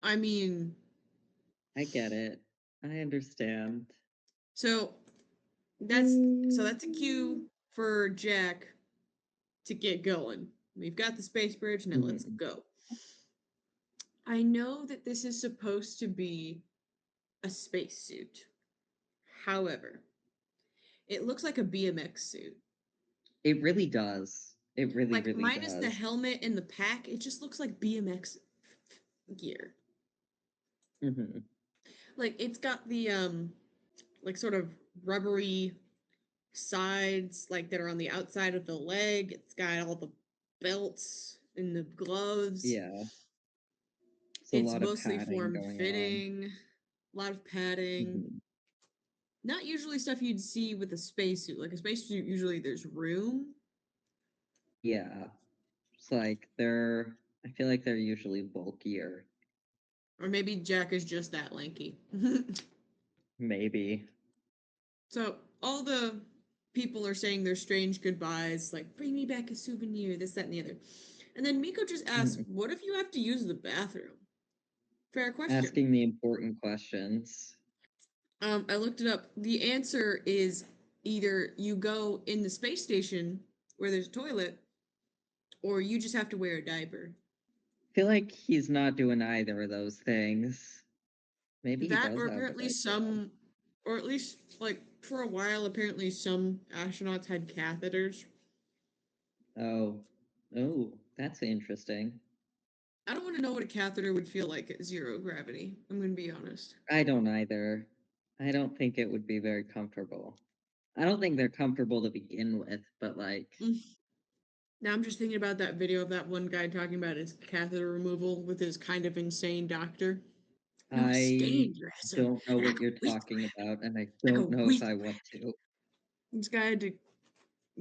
I mean, I get it. I understand. so that's a cue for Jack to get going. We've got the space bridge, now let's Mhm. go. I know that this is supposed to be a spacesuit. However, it looks like a BMX suit. It really does. It really, Like really minus the does. helmet and the pack, it just looks like BMX gear. Hmm. Like it's got the like sort of rubbery sides like that are on the outside of the leg. It's got all the belts and the gloves. Yeah, it's a It's lot of mostly padding form going on. fitting, a lot of padding. Hmm. Not usually stuff you'd see with a spacesuit. Like a spacesuit, usually there's room, Yeah, it's like I feel like they're usually bulkier. or maybe Jack is just that lanky. Maybe. So all the people are saying their strange goodbyes, like "bring me back a souvenir," this, that, and the other. And then Miko just asks, Mhm. "What if you have to use the bathroom?" Fair question. Asking the important questions. I looked it up. The answer is either you go in the space station where there's a toilet, or you just have to wear a diaper. I feel like he's not doing either of those things. Maybe he That, does or have a apparently diaper on. some, or at least like for a while, apparently some astronauts had catheters. Oh, oh, that's interesting. I don't want to know what a catheter would feel like at zero gravity. I'm going to be honest. I don't either. I don't think it would be very comfortable. I don't think they're comfortable to begin with, but like, Mm. Now I'm just thinking about that video of that one guy talking about his catheter removal with his kind of insane doctor. No, I I stained your ass up, don't know and I what go you're with talking about, and I I don't go know if with I want to. this guy had to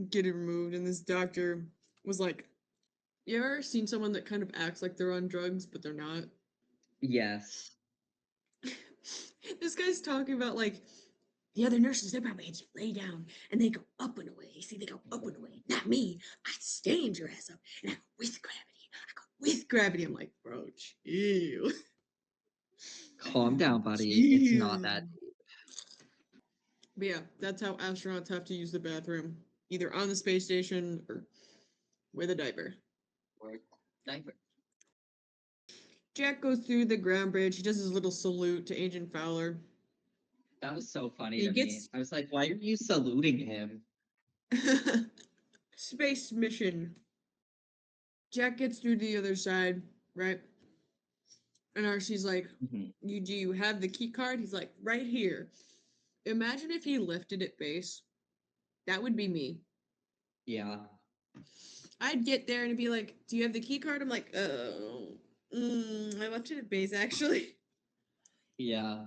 get it removed, and this doctor was like, "You ever seen someone that kind of acts like they're on drugs, but they're not?" Yes. This guy's talking about like the other nurses, they probably had you lay down and they go up and away. See, they go up and away. Not me. I stained your ass up and I go with gravity. I go with gravity. I'm like, bro, chill. Calm down, buddy. It's not Chill. that But yeah, that's how astronauts have to use the bathroom, either on the space station or with a diaper. deep. Diaper. Jack goes through the ground bridge. He does his little salute to Agent Fowler. That was so funny He to me. gets I was like, why are you saluting him? space mission. Jack gets through the other side, right? And Arcee's like, Mhm. "You do you have the key card?" He's like, "Right here." Imagine if he lifted at base. That would be me. Yeah. I'd get there and it'd be like, "Do you have the key card?" I'm like, "Oh, I left it at base actually." Yeah.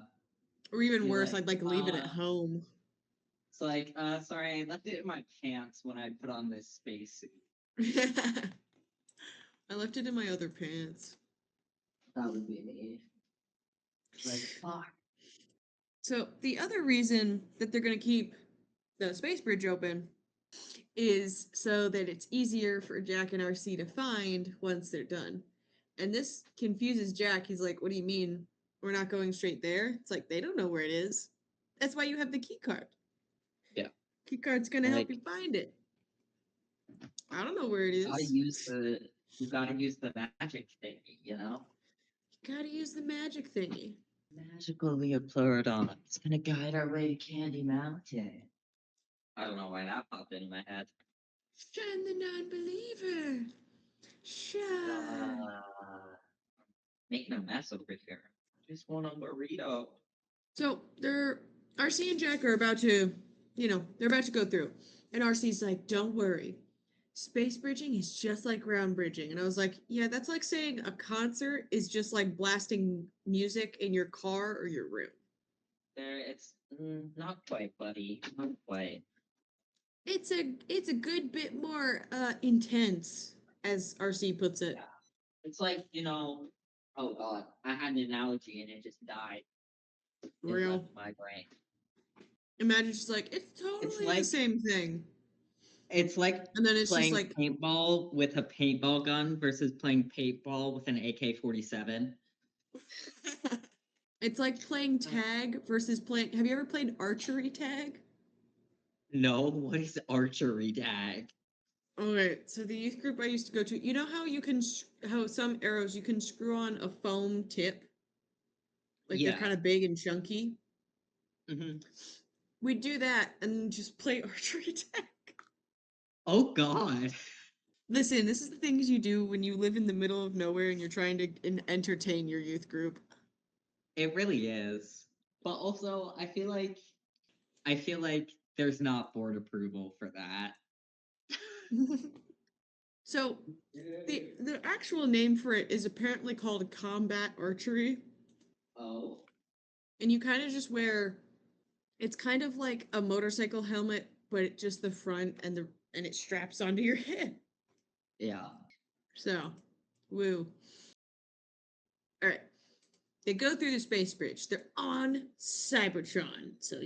Or even Be worse, like, I'd like leave it at home. it's like, sorry, I left it in my pants when I put on this spacesuit. I left it in my other pants. That would be me. Like, fuck. So the other reason that they're gonna keep the space bridge open is so that it's easier for Jack and RC to find once they're done. And this confuses Jack. He's like, "What do you mean we're not going straight there?" It's like they don't know where it is. That's why you have the key card. Yeah. Key card's gonna help Like, you find it. I don't know where it gotta is. use the you gotta use the magic thingy, you know? You gotta use the magic thingy. Magical Leopleurodon. It's gonna guide our way to Candy Mountain. I don't know why that popped into my head. Shine the non-believer. Shine. Making a mess over here. Just want a burrito. So they're RC and Jack are about to, they're about to go through. And RC's like, "Don't worry. Space bridging is just like ground bridging." And I was like, "Yeah, that's like saying a concert is just like blasting music in your car or your room." There, it's not quite, buddy. Not quite. It's a good bit more intense, as RC puts it. Yeah. It's like, oh god, I had an analogy and it just died. It left Real. my brain. Imagine she's like, "It's It's totally the like same thing." it's like And then it's just playing like paintball with a paintball gun versus playing paintball with an AK-47. it's like playing tag versus playing. Have you ever played archery tag? No, what is archery tag? Okay, so the youth group I used to go to, you know how you can, how some arrows you can screw on a foam tip, like they're Yeah. kind of big and chunky. Hmm. We do that and just play archery tag. Oh god. Listen, this is the things you do when you live in the middle of nowhere and you're trying to entertain your youth group. It really is. But also, I feel like there's not board approval for that. So the actual name for it is apparently called combat archery, Oh. and you kind of just wear. It's kind of like a motorcycle helmet, but just the front and it straps onto your head. Yeah. So, woo. All right. They go through the space bridge. They're on Cybertron. So,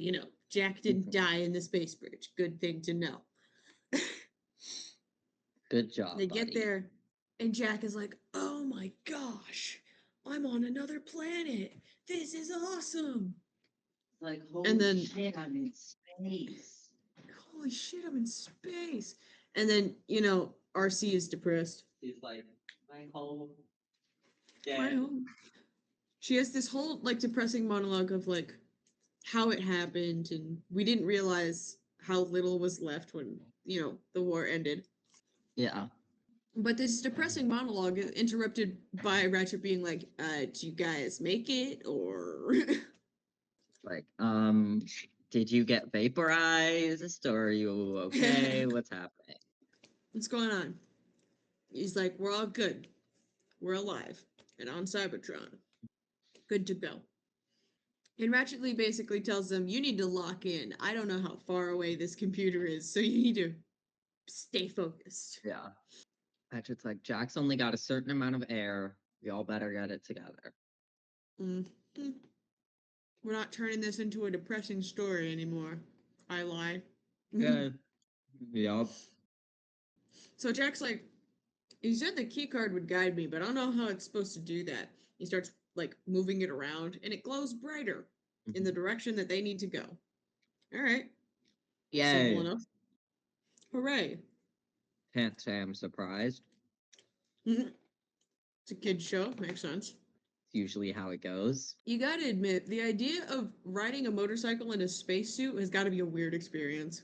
Jack didn't Mhm. die in the space bridge. Good thing to know. Good job, They get buddy. there, and Jack is like, "Oh my gosh, I'm on another planet. This is awesome." Like, And holy then, shit, I'm in space. holy shit, I'm in space. And then, RC is depressed. He's like, my home My dead. home. She has this whole like depressing monologue of like how it happened, and we didn't realize how little was left when the war ended. Yeah. But this depressing monologue is interrupted by Ratchet being like, do you guys make it? Or Like, did you get vaporized or are you okay? What's happening? what's going on? He's like, we're all good. We're alive and on Cybertron. Good to go. And Ratchet Lee basically tells them, you need to lock in. I don't know how far away this computer is, so you need to stay focused. Yeah. Patrick's like, Jack's only got a certain amount of air. We all better get it together. Mm-hmm. We're not turning this into a depressing story anymore. I lied. Yeah. Yup. So Jack's like, he said the key card would guide me, but I don't know how it's supposed to do that. He starts like moving it around and it glows brighter in the Mhm. direction that they need to go. All right. Simple Yay. enough. Hooray. Can't say I'm surprised. It's a kid's show. Makes sense. It's usually how it goes. You gotta admit, the idea of riding a motorcycle in a spacesuit has gotta be a weird experience.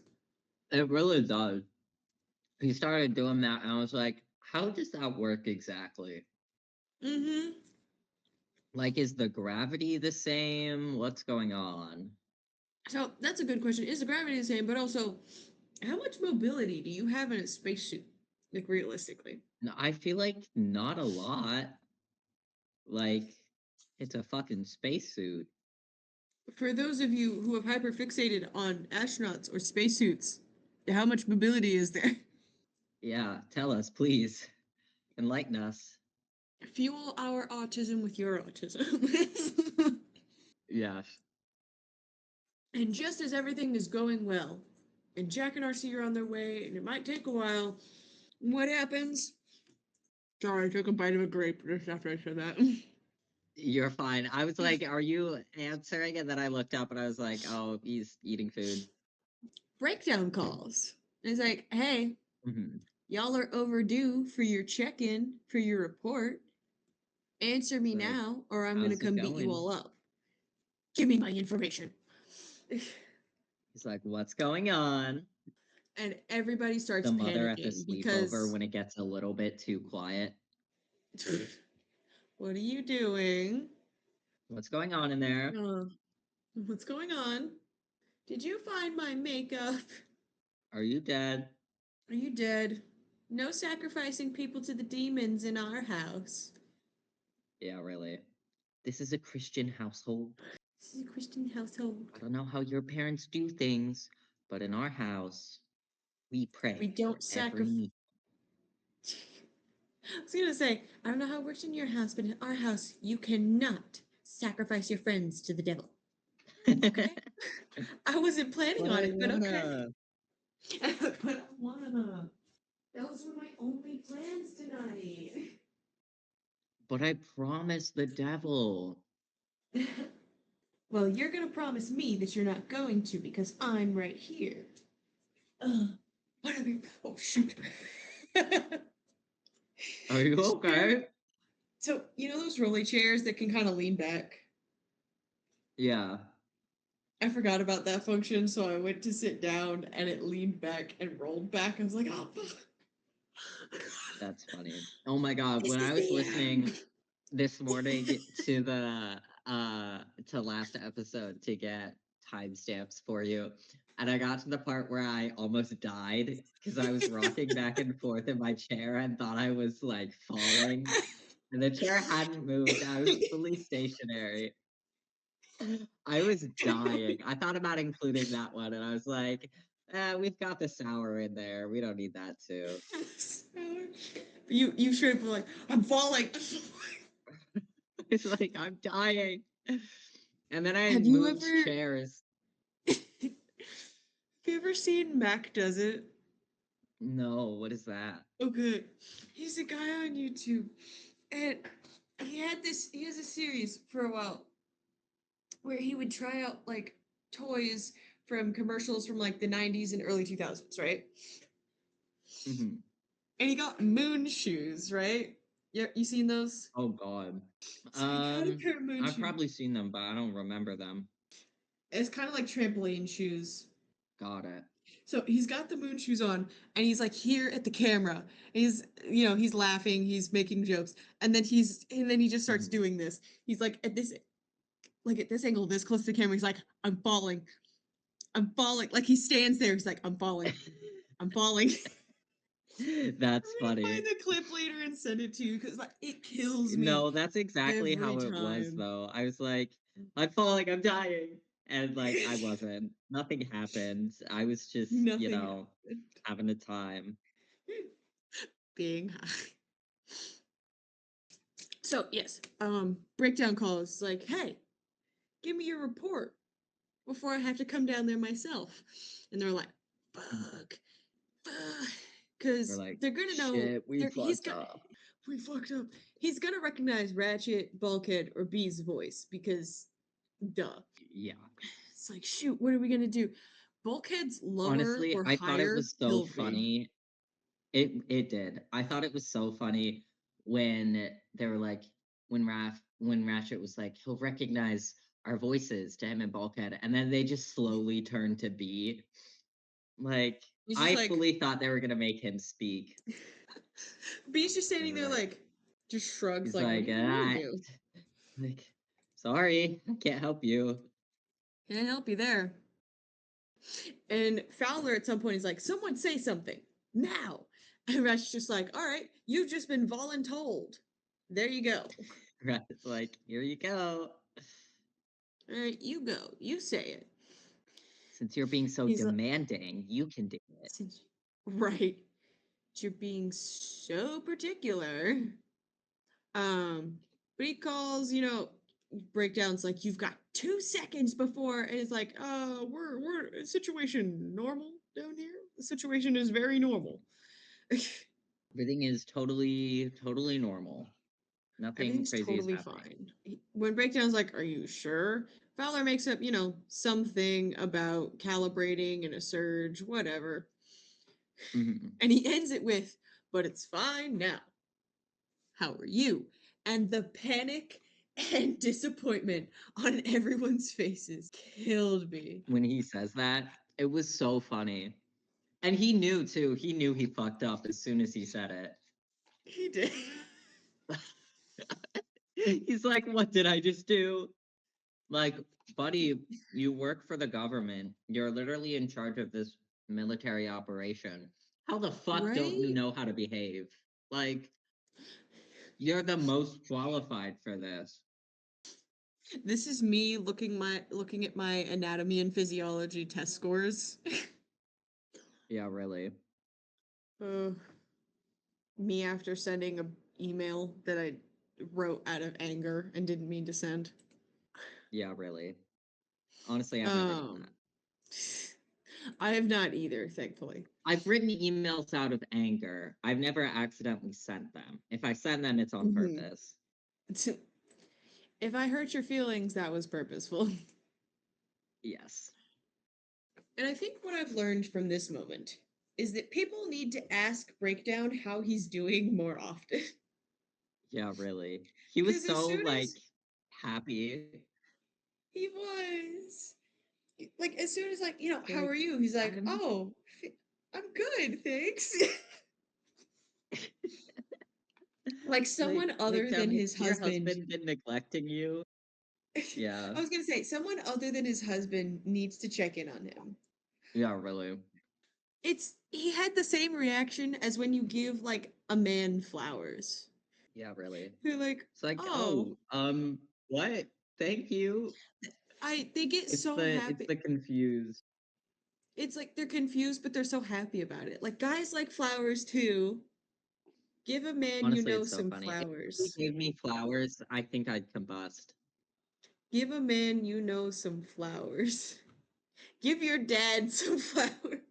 It really does. He started doing that, and I was like, how does that work exactly? Mm-hmm. Like, is the gravity the same? What's going on? So that's a good question. Is the gravity the same? But also, how much mobility do you have in a spacesuit? Like realistically. No, I feel like not a lot. Like, it's a fucking spacesuit. For those of you who have hyperfixated on astronauts or spacesuits, how much mobility is there? Yeah, tell us, please. Enlighten us. Fuel our autism with your autism. Yes. And just as everything is going well, and Jack and RC are on their way, and it might take a while, what happens? Sorry, I took a bite of a grape just after I said that. You're fine. I was like, are you answering? And then I looked up and I was like, oh, he's eating food. Breakdown calls. And it's like, hey, Hmm. y'all are overdue for your check in, for your report. Answer me Like, now, or I'm going to how's it come beat you going? all up. Give me my information. He's like, what's going on? And everybody starts The mother at the panicking sleepover because when it gets a little bit too quiet. what are you doing? What's going on in there? Uh, what's going on? Did you find my makeup? Are you dead? Are you dead? No sacrificing people to the demons in our house. Yeah, really. This is a Christian household. This is a Christian household. I don't know how your parents do things, but in our house, we We pray for don't every sacrifice. meal. I was gonna say, I don't know how it works in your house, but in our house, you cannot sacrifice your friends to the devil. Okay? I wasn't planning But on I it, but okay. wanna. But I wanna. Those were my only plans tonight. But I promised the devil. Well, you're gonna promise me that you're not going to because I'm right here. Whatever. Oh shoot. Are you okay? So you know those rolly chairs that can kind of lean back? Yeah, I forgot about that function, so I went to sit down and it leaned back and rolled back. I was like, oh, that's funny. Oh my God, this when is I was the end. listening this morning to the to last episode to get timestamps for you, and I got to the part where I almost died because I was rocking back and forth in my chair and thought I was like falling, and the chair hadn't moved. I was fully stationary. I was dying. I thought about including that one, and I was like, we've got the sour in there. We don't need that too. You straight up were like, I'm falling. It's like I'm dying. And then I Have you moved ever chairs. have you ever seen Mac Does It? No, what is that? Okay. He's a guy on YouTube. And he has a series for a while where he would try out like toys from commercials from like the 90s and early 2000s, right? Mhm. And he got moon shoes, right? Yeah, you seen those? Oh God. So he got a pair of moon I've shoes. probably seen them, but I don't remember them. It's kind of like trampoline shoes. Got it. So he's got the moon shoes on and he's like here at the camera. He's he's laughing, he's making jokes, and then he just starts Mhm. doing this. He's like at this angle, this close to the camera, he's like, I'm falling. I'm falling. Like he stands there, he's like, I'm falling. I'm falling. That's I'm gonna funny. find the clip later and send it to you because like it kills me No, that's exactly every how it was time. though. I was like, "I'm falling, I'm dying." And, like, I wasn't. Nothing happened. I was just, Nothing happened. having a time. Being high. So yes, breakdown calls like, hey, give me your report before I have to come down there myself. And they're like, Mhm. fuck, fuck. We're Because like, they're gonna know "Shit, we he's fucked got up." we fucked up. He's gonna recognize Ratchet, Bulkhead, or Bee's voice because duh. Yeah. It's like, shoot, what are we gonna do? Bulkhead's lower Honestly, or I thought it higher was so killed me. funny. It did. I thought it was so funny when they were like when Ratchet was like, he'll recognize our voices to him and Bulkhead, and then they just slowly turned to B. Like, He's just I like, fully thought they were gonna make him speak. Bee's just They standing were there like like, just shrugs, he's like, what like, do you want me to ah, do? like, sorry, I can't help you. Can't help you there. And Fowler at some point is like, someone say something now. And Ratchet's just like, all right, you've just been voluntold. There you go. Ratchet's like, here you go. All right, you go. You say it. Since you're being so He's like, demanding, you can do it. since right, you're being so particular. Um, but he calls, breakdowns like you've got 2 seconds before, and it's like, we're situation normal down here. The situation is very normal. Everything is totally normal. Nothing Everything's crazy is totally happening. fine. When Breakdown's like, are you sure? Fowler makes up, something about calibrating and a surge, whatever. Mhm. And he ends it with, but it's fine now. How are you? And the panic and disappointment on everyone's faces killed me. When he says that, it was so funny. And he knew too. He knew he fucked up as soon as he said it. He did. He's like, "What did I just do?" Like, buddy, you work for the government. You're literally in charge of this military operation. How the fuck don't you Right? know how to behave? Like, you're the most qualified for this. This is me looking at my anatomy and physiology test scores. Yeah, really. uh, Me after sending a email that I wrote out of anger and didn't mean to send. Yeah, really. Honestly, I've never done Um that. I have not either, thankfully. I've written emails out of anger. I've never accidentally sent them. If I send them, it's on Mhm. purpose. If I hurt your feelings, that was purposeful. Yes. And I think what I've learned from this moment is that people need to ask Breakdown how he's doing more often. Yeah, really. He was Because as so soon as like happy. he was, like, as soon as, like, how Like, are you? He's like, I'm oh, I'm good, thanks. Like someone like other than down, his has your husband. husband been neglecting you? Yeah. I was gonna say someone other than his husband needs to check in on him. Yeah, really. He had the same reaction as when you give like a man flowers. Yeah, really. They're like, It's like, oh, oh, what? Thank you. I they get It's so the happy. confused. It's like they're confused, but they're so happy about it. Like guys like flowers too. Give a man Honestly, it's so some funny. If he flowers. gave me flowers, I think I'd combust. Give a man some flowers. Give your dad some flowers.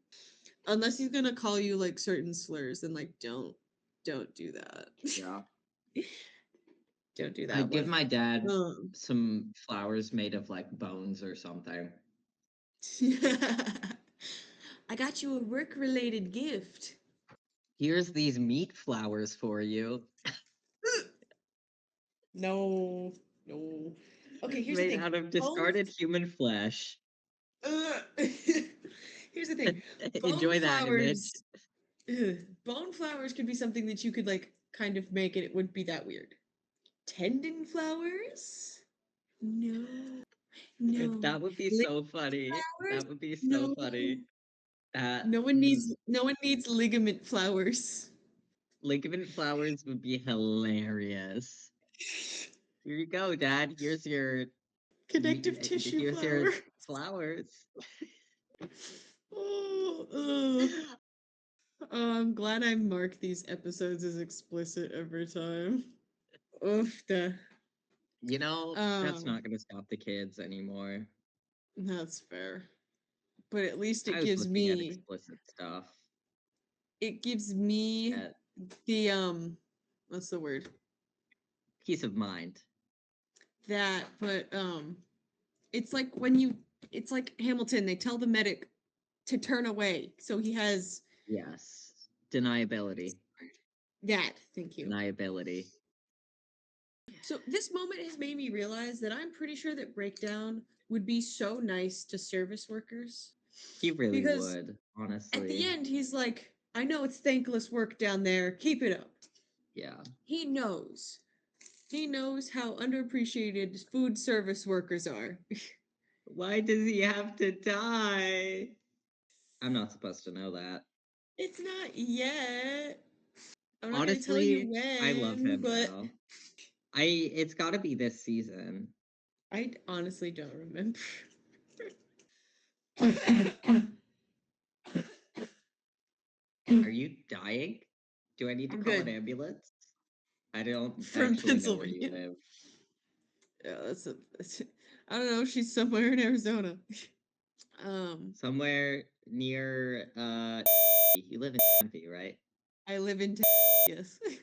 Unless he's gonna call you like certain slurs, then like don't do that. Yeah. Don't do that I'd give one. my dad Um, some flowers made of like bones or something. I got you a work related gift. Here's these meat flowers for you. No, no. Okay, here's the Made thing. out of Both. discarded human flesh. Uh, Here's the thing. Bone Enjoy that image. flowers. Ugh, bone flowers could be something that you could like kind of make and it wouldn't be that weird. Tendon flowers? No. No. That would be Lig so funny. flowers? That would be so No. funny. That No one needs ligament flowers. ligament flowers would be hilarious. Here you go, Dad. Connective tissue Here's your flower. flowers. Oh, ugh. Oh, I'm glad I mark these episodes as explicit every time. Oof, That's um, not gonna stop the kids anymore. that's fair. But at least I was looking at explicit stuff. it gives me At the what's the word? peace of mind. That, but it's like it's like Hamilton, they tell the medic to turn away. So he has Yes. Deniability. that. Thank you. Deniability. So this moment has made me realize that I'm pretty sure that Breakdown would be so nice to service workers. He really Because would, at the honestly. end, he's like, I know it's thankless work down there. Keep it up. Yeah. He knows. He knows how underappreciated food service workers are. Why does he have to die? I'm not supposed to know that. It's not yet. I'm not going to tell you Honestly, I love when, him but now. It's gotta be this season. I honestly don't remember. Are you dying? Do I need to I'm call an good. ambulance? I don't From actually know where you Pennsylvania. live. Yeah, I don't know. She's somewhere in Arizona. Somewhere near you live in Tempe, right? I live in yes, which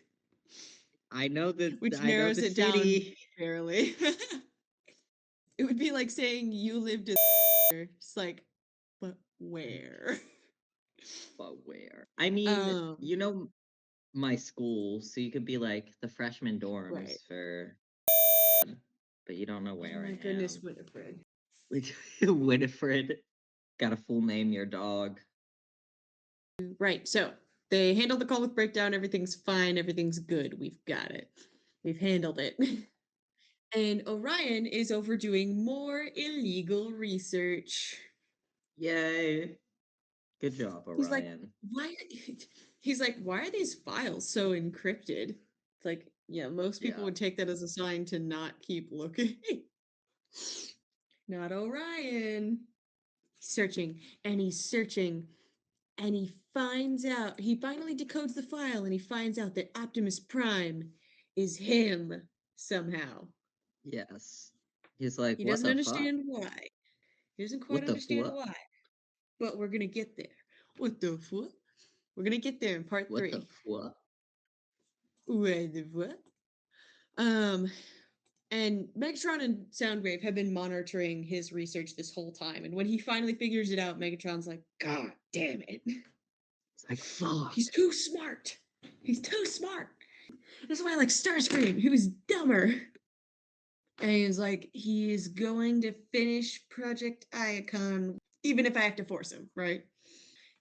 I know narrows the it down city. fairly. It would be like saying you lived in it's like, but where? But where? I mean, Um, my school, so you could be like the freshman right. dorms for, but you don't know Oh where my I goodness, am. Winifred. Like Winifred, got a full name your dog. Right. So they handled the call with breakdown. Everything's fine. Everything's good. We've got it. We've handled it. And Orion is overdoing more illegal research. Yay! Good job, He's like, Orion. why? He's like, why are these files so encrypted? It's like, yeah, most people Yeah. would take that as a sign to not keep looking. Not Orion. Searching and he's searching and he finally decodes the file and he finds out that Optimus Prime is him somehow. Yes. He's like, He what doesn't the fuck? understand why. He doesn't quite What the understand fuck? why, but we're gonna get there. What the fuck? We're gonna get there in part What the 3. fuck? What the fuck? Um, and Megatron and Soundwave have been monitoring his research this whole time. And when he finally figures it out, Megatron's like, God damn it. It's like, fuck. He's too smart. He's too smart. That's why I like Starscream, who's dumber. And he's like, he is going to finish Project Iacon, even if I have to force him, right?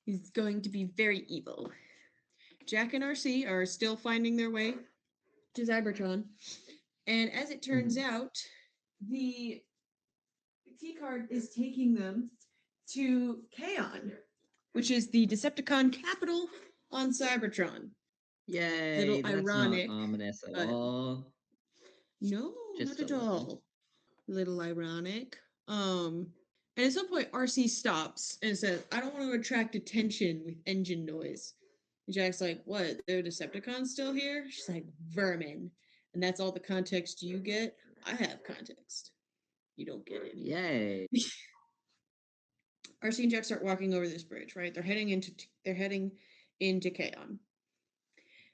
He's going to be very evil. Jack and RC are still finding their way to Cybertron. And as it turns Mhm. out, the T card is taking them to Kaon, which is the Decepticon capital on Cybertron. Yay, Little that's not ironic, ominous at but all. no, not Just a at little. all. Little ironic. And at some point, RC stops and says, I don't want to attract attention with engine noise. And Jack's like, what? There are Decepticons still here? She's like, vermin. And that's all the context you get? I have context. You don't get any. Yay. RC and Jack start walking over this bridge, right? They're heading into Kaon.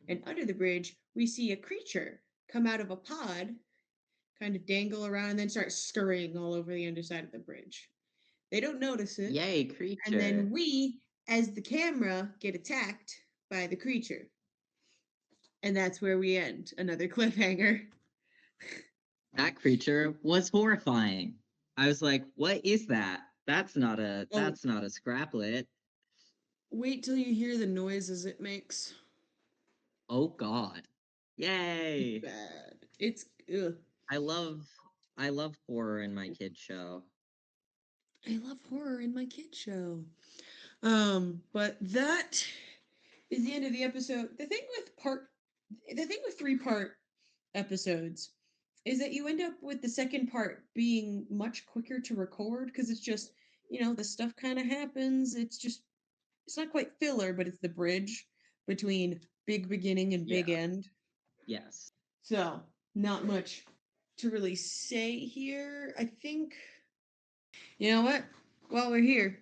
And under the bridge, we see a creature come out of a pod, kind of dangle around, and then start scurrying all over the underside of the bridge. They don't notice it. Yay, And creature. then we, as the camera, get attacked by the creature. And that's where we end. Another cliffhanger. That creature was horrifying. I was like, what is that? Oh, that's not a scraplet. wait till you hear the noises it makes. Oh God. It's Yay. bad. It's ugh. I love I love horror in my kid show. I love horror in my kid show. But that is the end of the episode. The thing with three-part episodes is that you end up with the second part being much quicker to record because it's just, the stuff kind of happens. It's not quite filler, but it's the bridge between big beginning and big Yeah. end. Yes. So, not much to really say here. I think, you know what? While we're here,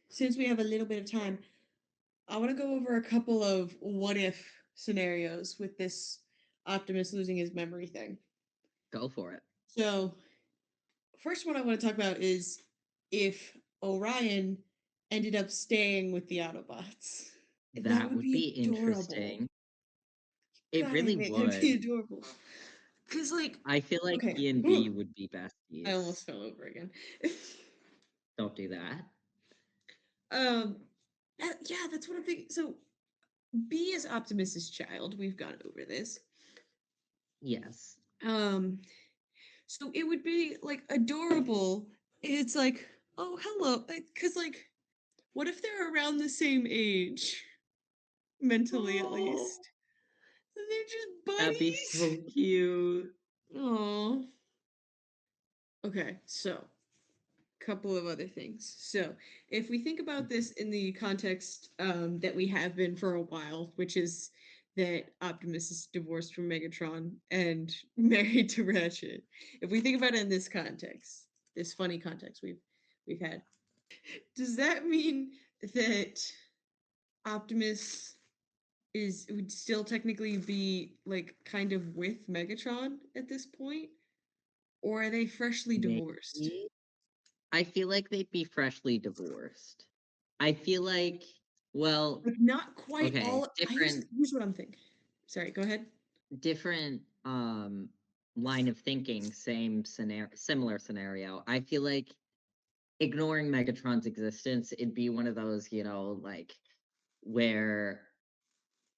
since we have a little bit of time, I want to go over a couple of what if scenarios with this Optimus losing his memory thing. Go for it. So, first one I want to talk about is if Orion ended up staying with the Autobots. That That would would be be adorable. interesting. It God, I really think that'd be would. adorable. Cause like, I feel like okay, E and B would be I besties. almost fell over again. Don't do that. um, yeah, that's what I'm thinking. So B is Optimus's child. We've gone over this. Yes. Um, so it would be like adorable. It's like, oh, hello, because like, what if they're around the same age, mentally at Oh, least? And they're just that'd be buddies. so cute. Oh, okay. So couple of other things. So, if we think about this in the context that we have been for a while, which is that Optimus is divorced from Megatron and married to Ratchet. If we think about it in this context, this funny context we've had, does that mean that Optimus is would still technically be like kind of with Megatron at this point, or are they freshly divorced? Maybe. I feel like they'd be freshly divorced. I feel like, well, Like not quite okay, all. Here's what I'm thinking. Sorry, go ahead. different line of thinking, similar scenario. I feel like ignoring Megatron's existence, it'd be one of those, like where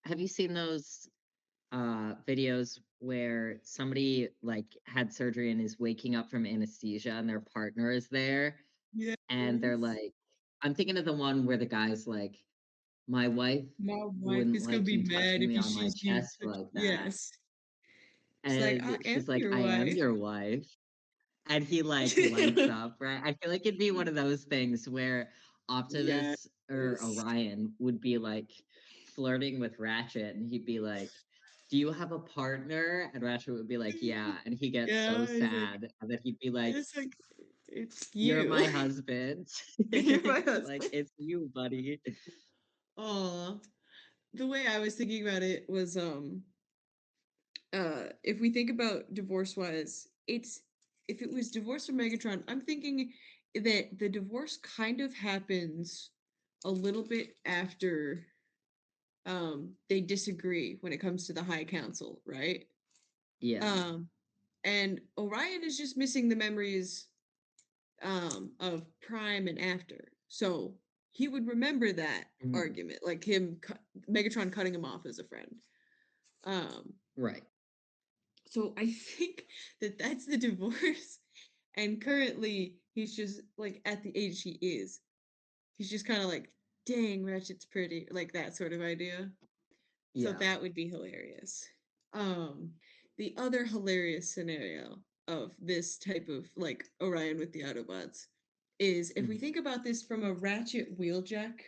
have you seen those videos where somebody like had surgery and is waking up from anesthesia and their partner is there and they're Yes. like, I'm thinking of the one where the guy's like, my wife My wife wouldn't is gonna like be you mad touching if me he on my sees you. chest like that. Yes. She's like, I And am she's like, your I am wife. your wife. And he like lights up, right? I feel like it'd be one of those things where Yes. Optimus or Orion would be like flirting with Ratchet and he'd be like, do you have a partner? And Ratchet would be like, yeah. And he gets so Yeah, sad. And then he'd be like, it's like it's you're you. my husband. You're my Like, husband. it's you, buddy. Aw. The way I was thinking about it was if we think about divorce wise, it's if it was divorce from Megatron, I'm thinking that the divorce kind of happens a little bit after they disagree when it comes to the High Council, right? Yeah. Um and Orion is just missing the memories of Prime and after. So he would remember that Mhm. argument, like Megatron cutting him off as a friend. Um Right. So I think that that's the divorce. And currently, he's just like at the age he is. He's just kind of like, dang, Ratchet's pretty, like that sort of idea. So Yeah. that would be hilarious. Um, the other hilarious scenario of this type of like Orion with the Autobots is if we Mhm. think about this from a Ratchet Wheeljack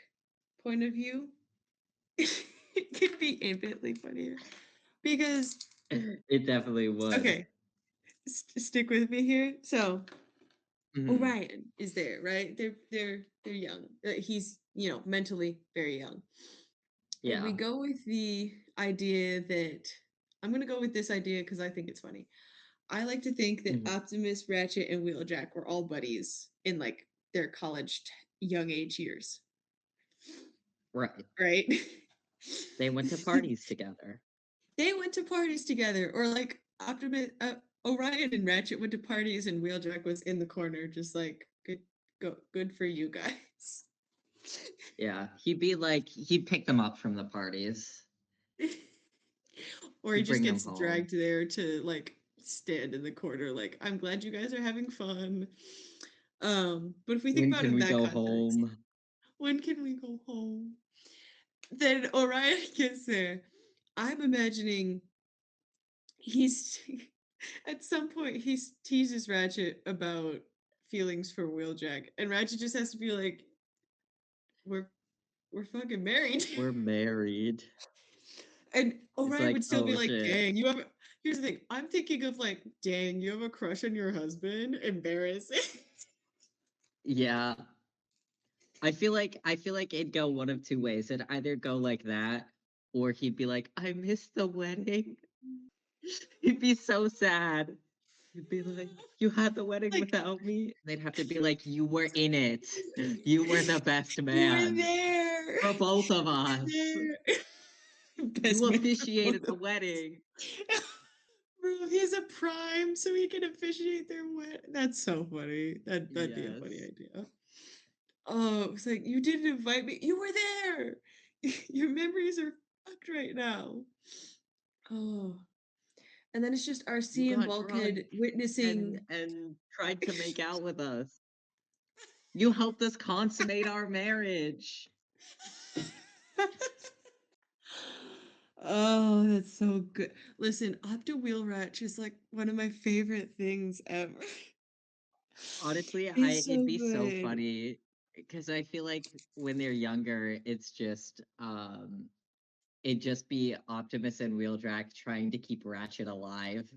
point of view, it could be infinitely funnier because It definitely would. okay, stick with me here. So Mhm. Orion is there, right? They're young. He's mentally very young, and we Yeah. go with the idea that I'm gonna go with this idea because I think it's funny. I like to think that Mhm. Optimus, Ratchet, and Wheeljack were all buddies in like their college young age years, Right. right? They went to parties together. They went to parties together, or like Optimus, Orion and Ratchet went to parties, and Wheeljack was in the corner, just like good, good for you guys. Yeah, he'd pick them up from the parties. Or he He'd just bring them gets home. dragged there to like stand in the corner like, I'm glad you guys are having fun. But if we think When about it can in we that go context, home? when can we go home? Then Orion gets there. I'm imagining he's at some point he teases Ratchet about feelings for Wheeljack, and Ratchet just has to be like, we're we're fucking married. We're married. And It's Orion would like, still be oh like, shit. dang, you have here's the thing. I'm thinking of like, dang, you have a crush on your husband? Embarrassing. Yeah. I feel like it'd go one of two ways. It'd either go like that, or he'd be like, I missed the wedding. He'd be so sad. He'd be like, you had the wedding Like, without me? And they'd have to be like, you were in it. You were the best you were man there. for both of You us. were there. Best You man for both officiated of the wedding. Bro, he has a prime so he can officiate their wedding. That's so funny. That'd be a funny Yes. idea. Oh, it's like you didn't invite me. You were there. Your memories are fucked right now. Oh, and then it's just You RC and got drunk Bulkhead witnessing. and tried to make out with us. You helped us consummate our marriage. Oh, that's so good. Listen, Opto Wheel Ratch is like one of my favorite things ever. Honestly, He's it'd so be so good. funny because I feel like when they're younger, it's just it'd just be Optimus and Wheeljack trying to keep Ratchet alive.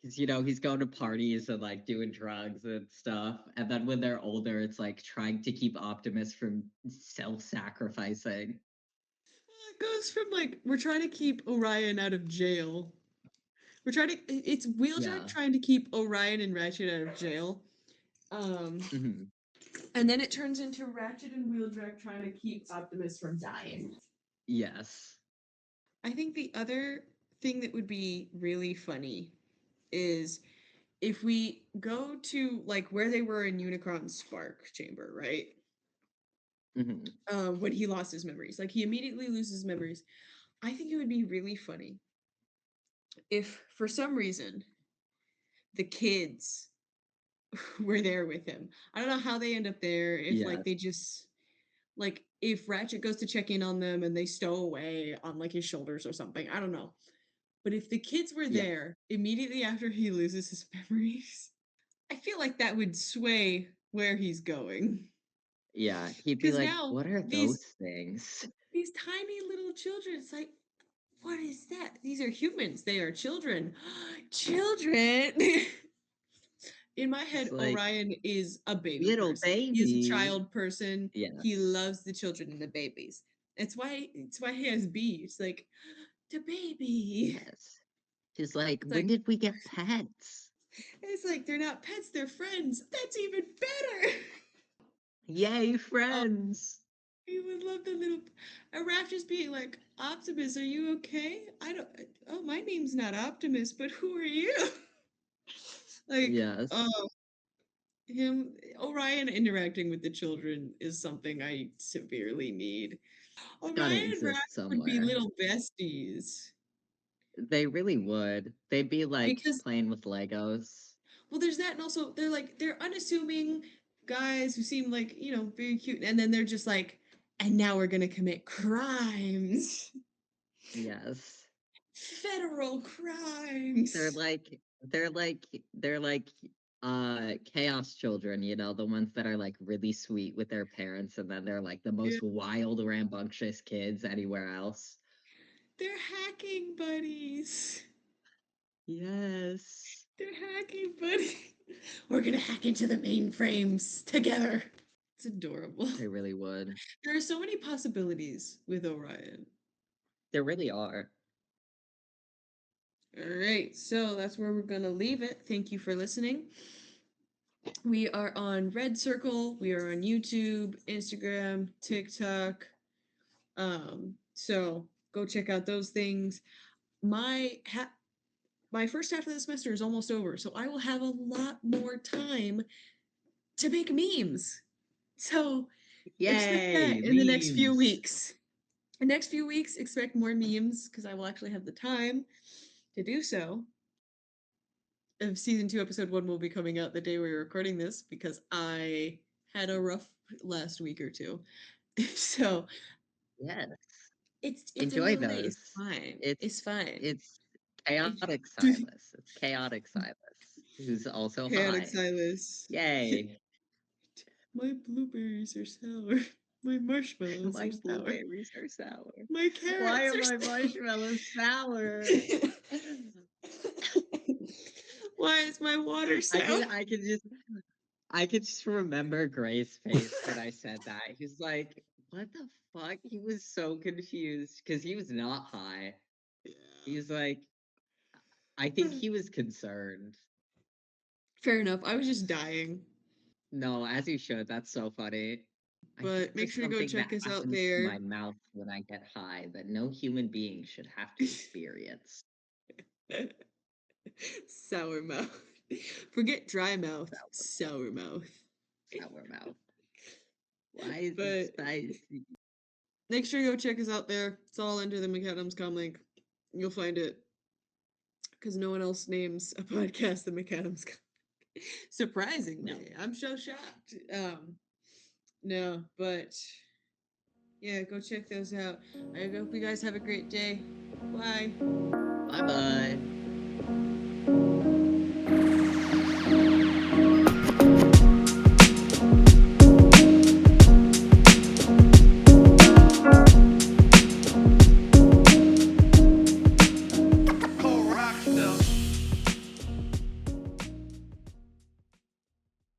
Because he's going to parties and like doing drugs and stuff. And then when they're older, it's like trying to keep Optimus from self-sacrificing. It goes from like we're trying to keep Orion out of jail. We're trying to it's Wheeljack Yeah. trying to keep Orion and Ratchet out of jail. Um Hmm. and then it turns into Ratchet and Wheeljack trying to keep Optimus from dying. Yes. I think the other thing that would be really funny is if we go to like where they were in Unicron's Spark chamber, right? Hmm. When he lost his memories, like he immediately loses memories. I think it would be really funny if, for some reason, the kids were there with him. I don't know how they end up there. If like Yes. they just like if Ratchet goes to check in on them and they stow away on like his shoulders or something. I don't know. But if the kids were Yeah. there immediately after he loses his memories, I feel like that would sway where he's going. Yeah. He'd be Because like, now what are those things? these tiny little children, it's like, what is that? These are humans. They are children. Children. In my It's head, like Orion is a baby little person. He is a baby. child person. He Yes. loves the children and the babies. It's why he has B. It's like the baby. Yes. He's like, It's when like did we get pets? they're not pets, they're friends. That's even better. Yay, Oh, friends. he would love the little Raph just being like, Optimus, are you okay? I don't oh my name's not Optimus, but who are you? Like, Yes. him Orion interacting with the children is something I severely need. It's gotta Orion and exist Raph would be somewhere. little besties. They really would. They'd be like Because playing with Legos. well there's that, and also they're unassuming guys who seem like, very cute, and then they're just like, and now we're gonna commit crimes. Yes. Federal They're crimes. like they're like chaos children, the ones that are like really sweet with their parents and then they're like the Yeah. most wild, rambunctious kids anywhere else. They're hacking buddies. Yes. They're hacking buddies. We're gonna hack into the mainframes together. It's adorable. They really would. There are so many possibilities with Orion. There really are. All right, so that's where we're gonna leave it. Thank you for listening. We are on Red Circle. We are on YouTube, Instagram, TikTok. So go check out those things. My first half of the semester is almost over, so I will have a lot more time to make memes. So expect Yay, that in the next few memes. weeks. The next few weeks, expect more memes because I will actually have the time to do so. If season 2, episode 1 will be coming out the day we're recording this because I had a rough last week or two. So Yes. it's a Enjoy little late. those. It's fine. It's It's fine. it's It's chaotic Silas. It's chaotic Silas, who's also chaotic high. Silas. Yay. My blueberries are sour. My marshmallows My are sour. blueberries are sour. My Why carrots are are my sour. marshmallows sour? Why is my water I sour? can I can just I could just remember Gray's face when I said that. He's like, "What the fuck?" He was so confused because he was not high. He's like, I think he was concerned. Fair enough. I was just dying. No, as you should. That's so funny. I think But make there's sure to go something that check us out happens to my there. mouth when I get high that no human being should have to experience. Sour mouth. Forget dry mouth. Sour, Sour mouth. sour mouth. Why is it But spicy? make sure you go check us out there. It's all under the Maccadam's Com link. You'll find it. Because no one else names a podcast the Maccadam's Com. No. Surprisingly. I'm so shocked. No, but yeah, go check those out. I hope you guys have a great day. Bye. Bye bye.